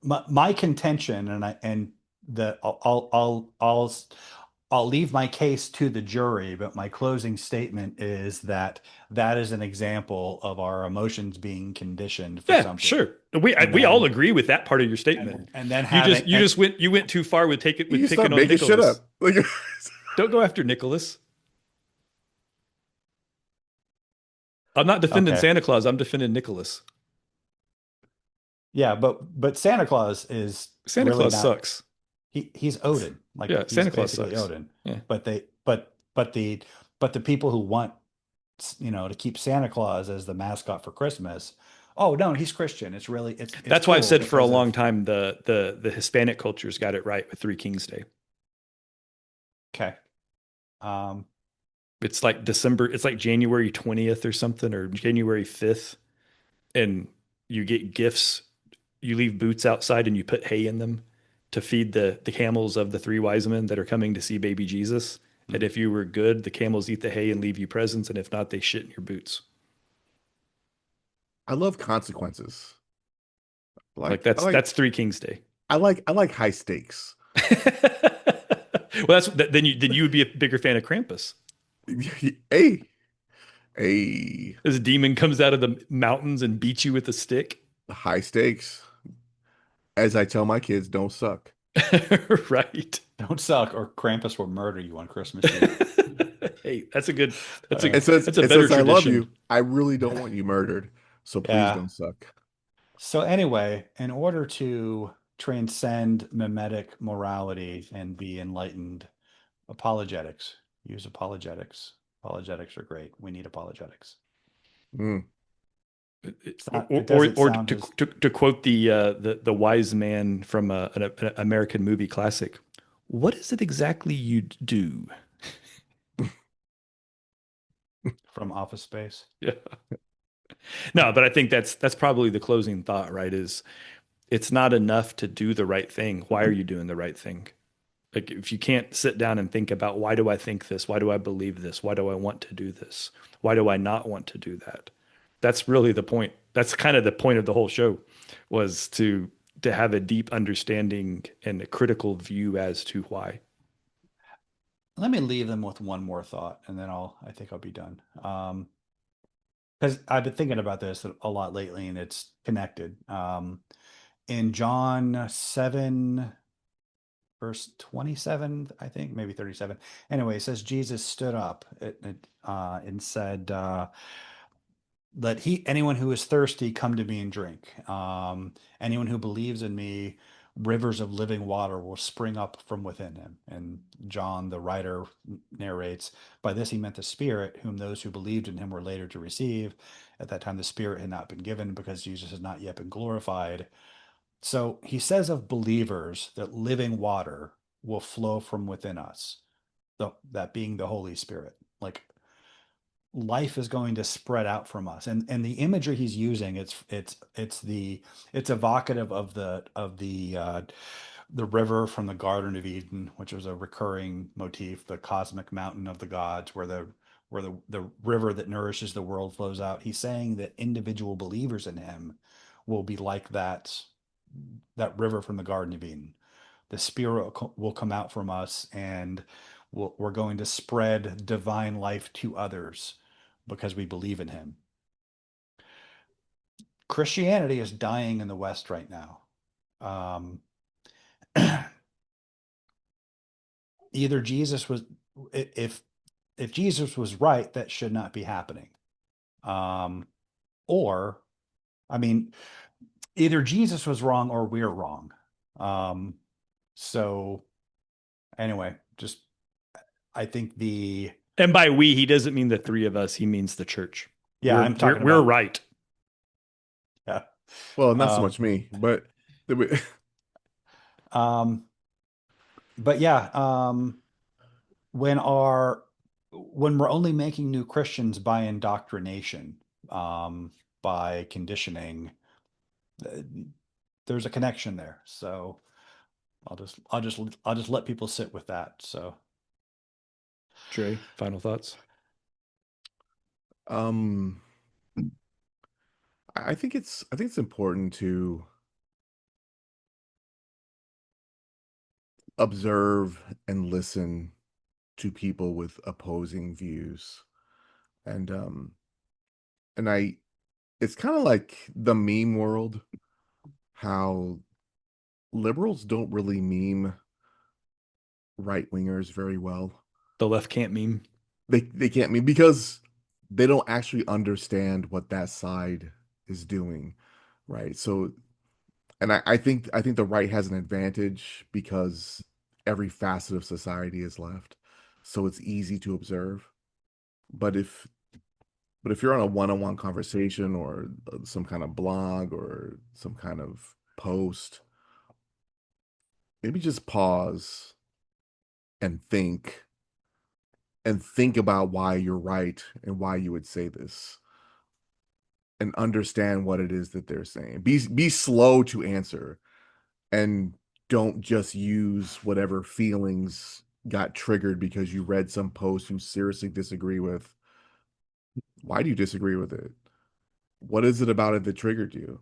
my contention, and the I'll leave my case to the jury, but my closing statement is that that is an example of our emotions being conditioned for Yeah, something, sure. and We all then agree with that part of your statement. and then having You just went too far with You stop picking on making shit Nicholas. up. Like Don't go after Nicholas. I'm not defending okay, Santa Claus. I'm defending Nicholas. yeah, but Santa Claus is Santa really Claus not. sucks. He's Odin, like Yeah, he's Santa Claus basically sucks. Odin. Yeah. But they but the people who want to keep Santa Claus as the mascot for Christmas. Oh no, he's Christian. It's That's why I've cool said for a because long of time the Hispanic culture's got it right with Three Kings Day. okay. Um, It's like December, it's like January 20th or something, or January 5th, and you get gifts. You leave boots outside and you put hay in them to feed the camels of the three wise men that are coming to see baby Jesus. And hmm. if you were good, the camels eat the hay and leave you presents, and if not, they shit in your boots. I love consequences. Like Like I like that's Three Kings Day. I like high stakes. Well, then you would be a bigger fan of Krampus. Hey, A This demon comes out of the mountains and beats you with a stick. high stakes. As I tell my kids, don't suck. Right. Don't suck, or Krampus will murder you on Christmas Eve. Hey, that's a good, Uh, that's a And better since I love tradition. you, I really don't want you murdered. So please yeah. don't suck. So anyway, in order to transcend mimetic morality and be enlightened, apologetics. Use apologetics. Apologetics are great. We need apologetics. Mm. It's not, it doesn't Or sound as to quote the wise man from an American movie classic, what is it exactly you do? from Office Space. Yeah. No, but I think that's probably the closing thought, right? Is it's not enough to do the right thing. Why are you doing the right thing? Like if you can't sit down and think about why do I think this? Why do I believe this? Why do I want to do this? Why do I not want to do that? That's really the point. That's kind of the point of the whole show was to have a deep understanding and a critical view as to why. Let me leave them with one more thought, and then I think I'll be done. Because I've been thinking about this a lot lately, and it's connected. In John 7, verse 27, I think, maybe 37. Anyway, it says Jesus stood up and said, let anyone who is thirsty come to me and drink. Anyone who believes in me, rivers of living water will spring up from within him. And John, the writer, narrates, by this he meant the Spirit, whom those who believed in him were later to receive. At that time, the Spirit had not been given because Jesus had not yet been glorified. So he says of believers that living water will flow from within us, that being the Holy Spirit. Like life is going to spread out from us, and the imagery he's using, it's evocative of the river from the Garden of Eden, which was a recurring motif, the cosmic mountain of the gods, where the river that nourishes the world flows out. He's saying that individual believers in him will be like that river from the Garden of Eden. The Spirit will come out from us, and we're going to spread divine life to others because we believe in him. Christianity is dying in the West right now. Um, either Jesus was, if Jesus was right, that should not be happening. Um, or, I mean, either Jesus was wrong or we're wrong. Um, so anyway, just I think And by we, he doesn't mean the three of us. He means the church. yeah, I'm talking We're about right. yeah. Well, not so Um, much me, but the- um, but yeah, when our when we're only making new Christians by indoctrination, by conditioning, uh, there's a connection there. So I'll just let people sit with that. So Trey, final thoughts? um, I think it's important to observe and listen to people with opposing views. And and I it's kind of like the meme world, how liberals don't really meme right wingers very well. The left can't meme. They can't meme because they don't actually understand what that side is doing, right? So, and I think the right has an advantage because every facet of society is left, so it's easy to observe. But if you're on a one-on-one conversation or some kind of blog or some kind of post, maybe just pause and think about why you're right and why you would say this and understand what it is that they're saying. Be slow to answer and don't just use whatever feelings got triggered because you read some post you seriously disagree with. Why do you disagree with it? What is it about it that triggered you?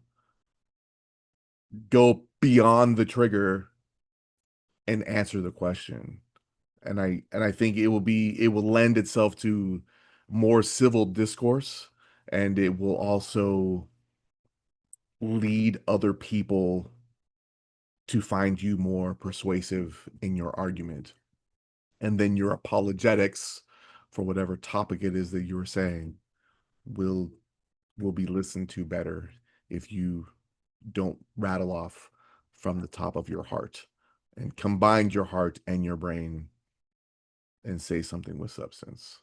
Go beyond the trigger and answer the question. And I think it will lend itself to more civil discourse, and it will also lead other people to find you more persuasive in your argument. And then your apologetics for whatever topic it is that you were saying will will be listened to better if you don't rattle off from the top of your heart and combine your heart and your brain and say something with substance.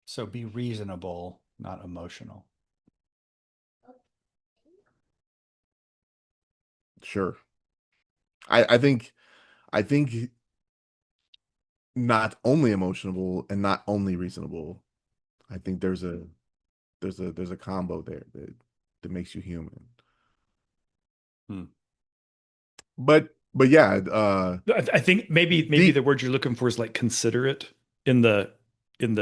So be reasonable, not emotional. Sure. I think not only emotional and not only reasonable. I think there's a combo there that makes you human. Hmm. But yeah, I think maybe the the word you're looking for is like considerate in the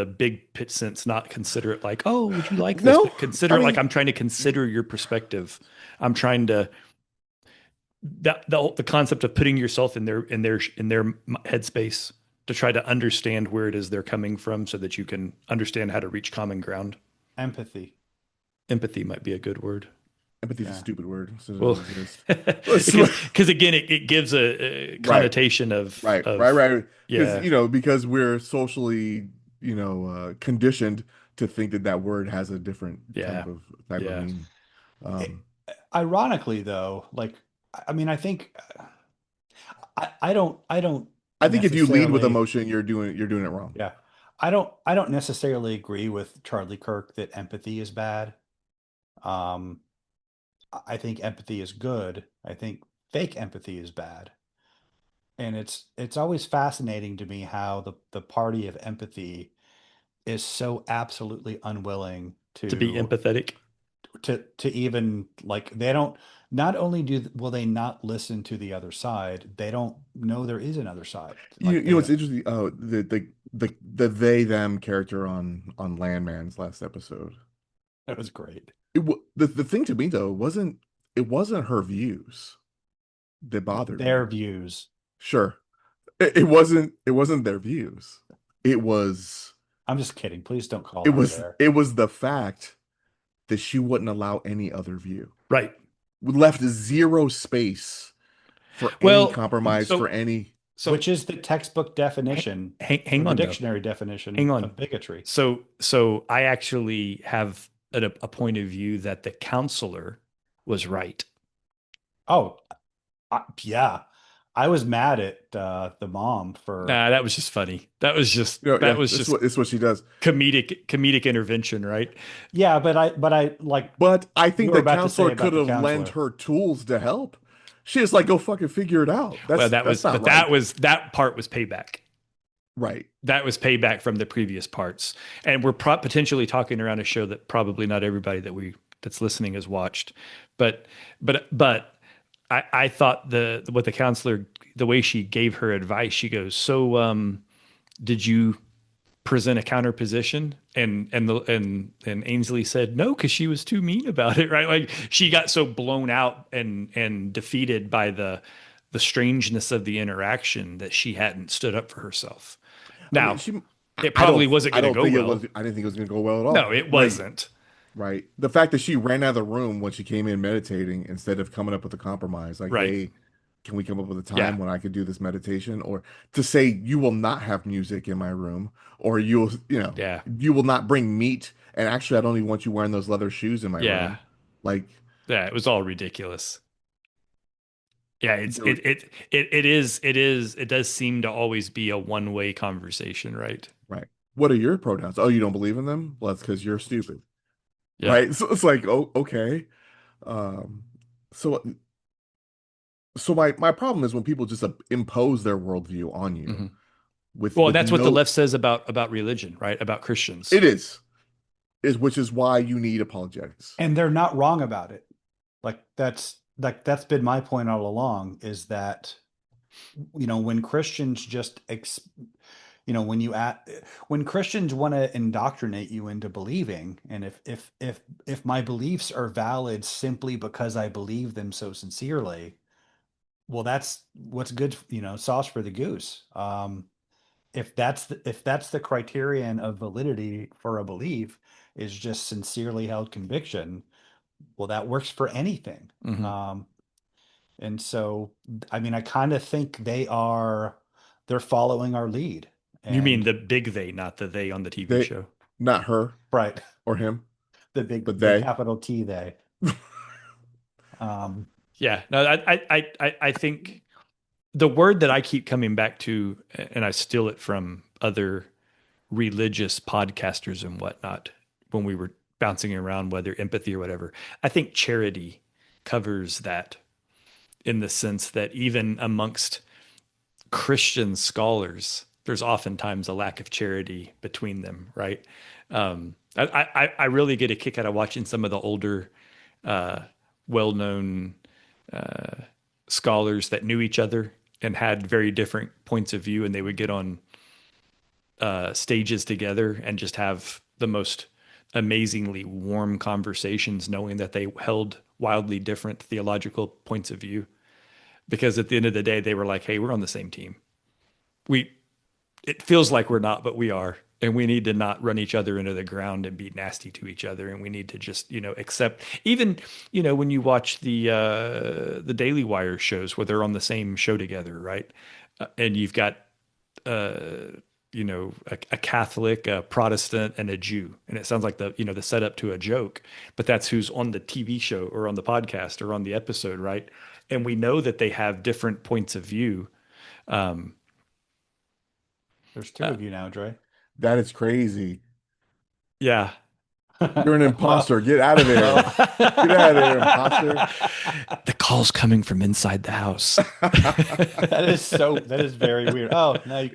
big pitch sense, not considerate like, oh, would you like this? no, But I consider like mean, I'm trying to consider your perspective. I'm trying to that the concept of putting yourself in their headspace to try to understand where it is they're coming from so that you can understand how to reach common ground. Empathy. Empathy might be a good word. empathy's a Yeah. stupid word. So it Well, doesn't exist. because again, it gives a Right, connotation right, right, of right. Because yeah, because we're socially, conditioned to think that that word has a different yeah, type of yeah. meaning. It, Um, ironically, though, like, I mean, I think I don't I think if you lead with necessarily, emotion, you're doing it wrong. yeah, I don't necessarily agree with Charlie Kirk that empathy is bad. Um, I think empathy is good. I think fake empathy is bad. And it's always fascinating to me how the party of empathy is so absolutely unwilling To be empathetic. to even, like, they don't, not only will they not listen to the other side, they don't know there is another side. You Like, you know they what's don't. interesting? Oh, the they them character on Landman's last episode. That was great. The thing to me though it wasn't her views that bothered Their me. views. Sure, it wasn't their views. It was I'm just kidding. Please don't call it her was there. it was the fact that she wouldn't allow any other view. Right. We left zero space for any Well, compromise for so any. so Which is the textbook definition, hang or the on though. dictionary definition Hang on. of bigotry. So I actually have a point of view that the counselor was right. Oh, yeah. I was mad at the mom for. Nah, that was just funny. That was just Yeah, that was this is just what she does. comedic intervention, right? Yeah, but I like But I you think were the about to say counselor about could the have lent counselor. her tools to help. She is like, go fucking figure it out. Well, That's not right. that part was payback. Right. That was payback from the previous parts, and we're potentially talking around a show that probably not everybody that's listening has watched, but but I thought what the counselor, the way she gave her advice, she goes, so did you present a counter position? And Ainsley said no, because she was too mean about it, right? Like she got so blown out and defeated by the strangeness of the interaction that she hadn't stood up for herself. I mean, Now, she. it I don't. probably wasn't I going to don't go think it was. well. I didn't think it was going to go well at No, all. it Right. wasn't. Right. The fact that she ran out of the room when she came in meditating instead of coming up with a compromise, like, Right. hey, can we come up with a Yeah. time when I could do this meditation? Or to say, you will not have music in my room, or Yeah. you will not bring meat. And actually, I don't even want you wearing those leather shoes in my Yeah. room. Like, Yeah. It was all ridiculous. Yeah. there, It does seem to always be a one-way conversation, right? right. What are your pronouns? Oh, you don't believe in them? Well, that's because you're stupid. Yeah. Right. So it's like, oh, okay. Um, so my problem is when people just impose their worldview on you hmm with Well, and with that's what the no. left says about religion, right? About Christians. It is which is why you need apologetics. And they're not wrong about it. That's been my point all along, is that, when Christians when Christians want to indoctrinate you into believing, and if my beliefs are valid simply because I believe them so sincerely, well, that's what's good, sauce for the goose. if that's the criterion of validity for a belief is just sincerely held conviction, well, that works for anything. Hmm. And so, I mean, I kind of think they're following our lead. You mean And the big they, not the they on the TV They, show. not her right, or him, but the they. capital T they. Um, Yeah, no, I think the word that I keep coming back to, and I steal it from other religious podcasters and whatnot when we were bouncing around whether empathy or whatever. I think charity covers that in the sense that even amongst Christian scholars, there's oftentimes a lack of charity between them, right? I really get a kick out of watching some of the older, uh, well-known scholars that knew each other and had very different points of view, and they would get on stages together and just have the most amazingly warm conversations, knowing that they held wildly different theological points of view. Because at the end of the day, they were like, "Hey, we're on the same team. We It feels like we're not, but we are." And we need to not run each other into the ground and be nasty to each other. And we need to just, accept even, when you watch the Daily Wire shows where they're on the same show together, right? And you've got a Catholic, a Protestant, and a Jew. And it sounds like the setup to a joke, but that's who's on the TV show or on the podcast or on the episode, right? And we know that they have different points of view. Um, there's two uh, of you now, Dre. That is crazy. yeah. You're an Well, imposter. Get out of there. Get out of there, imposter. The call's coming from inside the house. that is very weird. Oh, now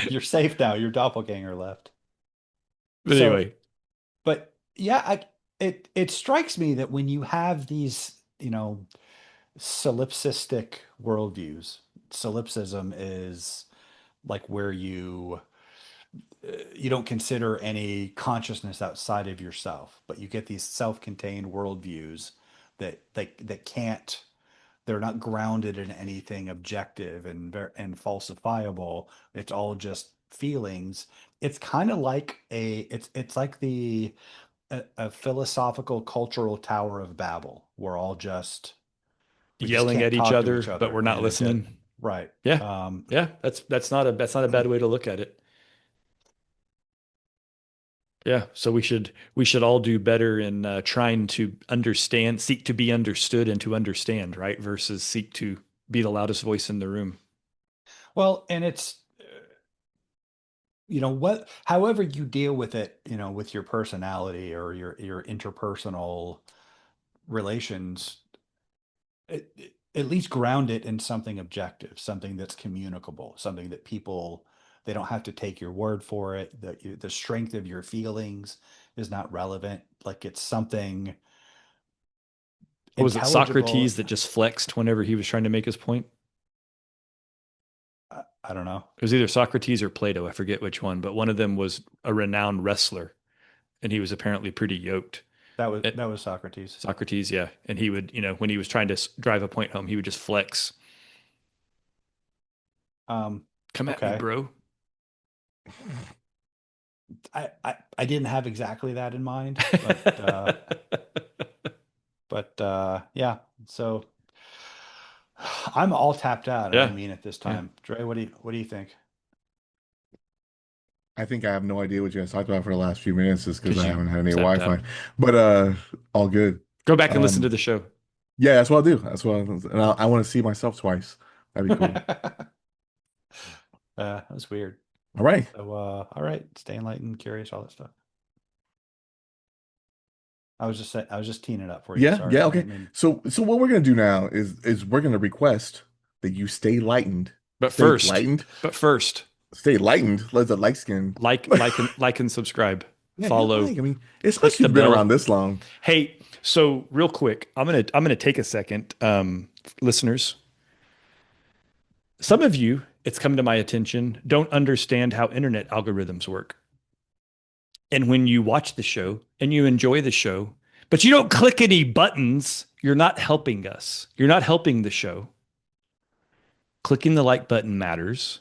you're safe now. Your doppelganger left. But So, anyway, but yeah, it strikes me that when you have these, solipsistic worldviews, solipsism is like where you don't consider any consciousness outside of yourself, but you get these self-contained worldviews that can't they're not grounded in anything objective and falsifiable. It's all just feelings. It's kind of like it's like a philosophical cultural Tower of Babel. We just yelling can't at each talk to each other, but other, we're not and listening. right. Yeah. Yeah, that's not a bad way to look at it. Yeah, so we should all do better in trying to understand, seek to be understood and to understand, right? Versus seek to be the loudest voice in the room. Well, and it's what however you deal with it, with your personality or your interpersonal relations, at least ground it in something objective, something that's communicable, something that people they don't have to take your word for it. The strength of your feelings is not relevant. Like it's something What was it, intelligible. Socrates that just flexed whenever he was trying to make his point? I don't know. It was either Socrates or Plato, I forget which one, but one of them was a renowned wrestler, and he was apparently pretty yoked. That was Socrates. Socrates, yeah, and he would, when he was trying to drive a point home, he would just flex. Um, Come at me, okay. bro. I didn't have exactly that in mind, yeah. So I'm all tapped out, and I Yeah, mean it this yeah. time. Dre, what do you think? I think I have no idea what you guys talked about for the last few minutes just because Because I you haven't had any tapped Wi-Fi. out. But all good. Go back and listen to Um, the show. yeah, that's what I'll do. That's what and I want to see myself twice. That'd be cool. That was weird. All right. So, all right, stay enlightened, curious, all that stuff. I was just teeing it up for you. Yeah, Sorry, yeah, I okay. didn't mean. So what we're gonna do now is we're gonna request that you But stay first, lightened, but first, stay lightened. Let the light skin. like and subscribe. Yeah, hit Follow. like. I mean, Click especially the if you've been around bell. this long. Hey, so real quick, I'm gonna take a second, listeners. Some of you, it's come to my attention, don't understand how internet algorithms work. And when you watch the show and you enjoy the show, but you don't click any buttons, you're not helping us. You're not helping the show. Clicking the like button matters.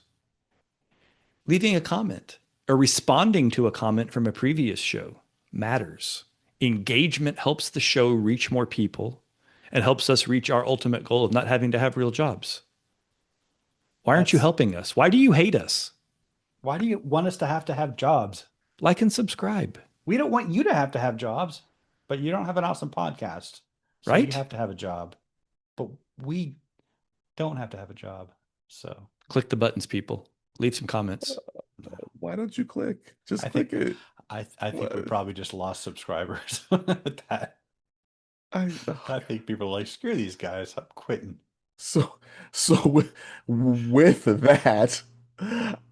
Leaving a comment or responding to a comment from a previous show matters. Engagement helps the show reach more people and helps us reach our ultimate goal of not having to have real jobs. Why aren't you That's helping us? Why do you hate us? why do you want us to have jobs? Like and subscribe, We don't want you to have jobs, but you don't have an awesome podcast. So you right? have to have a job. But we don't have to have a job. So Click the buttons, people. Leave some comments. no. Why don't you click? Just I click think it. I think we What? probably just lost subscribers with that. Oh I think people are like, screw these guys, I'm quitting. So, so with that,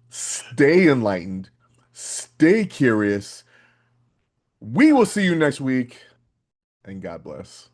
stay enlightened, stay curious. We will see you next week, and God bless.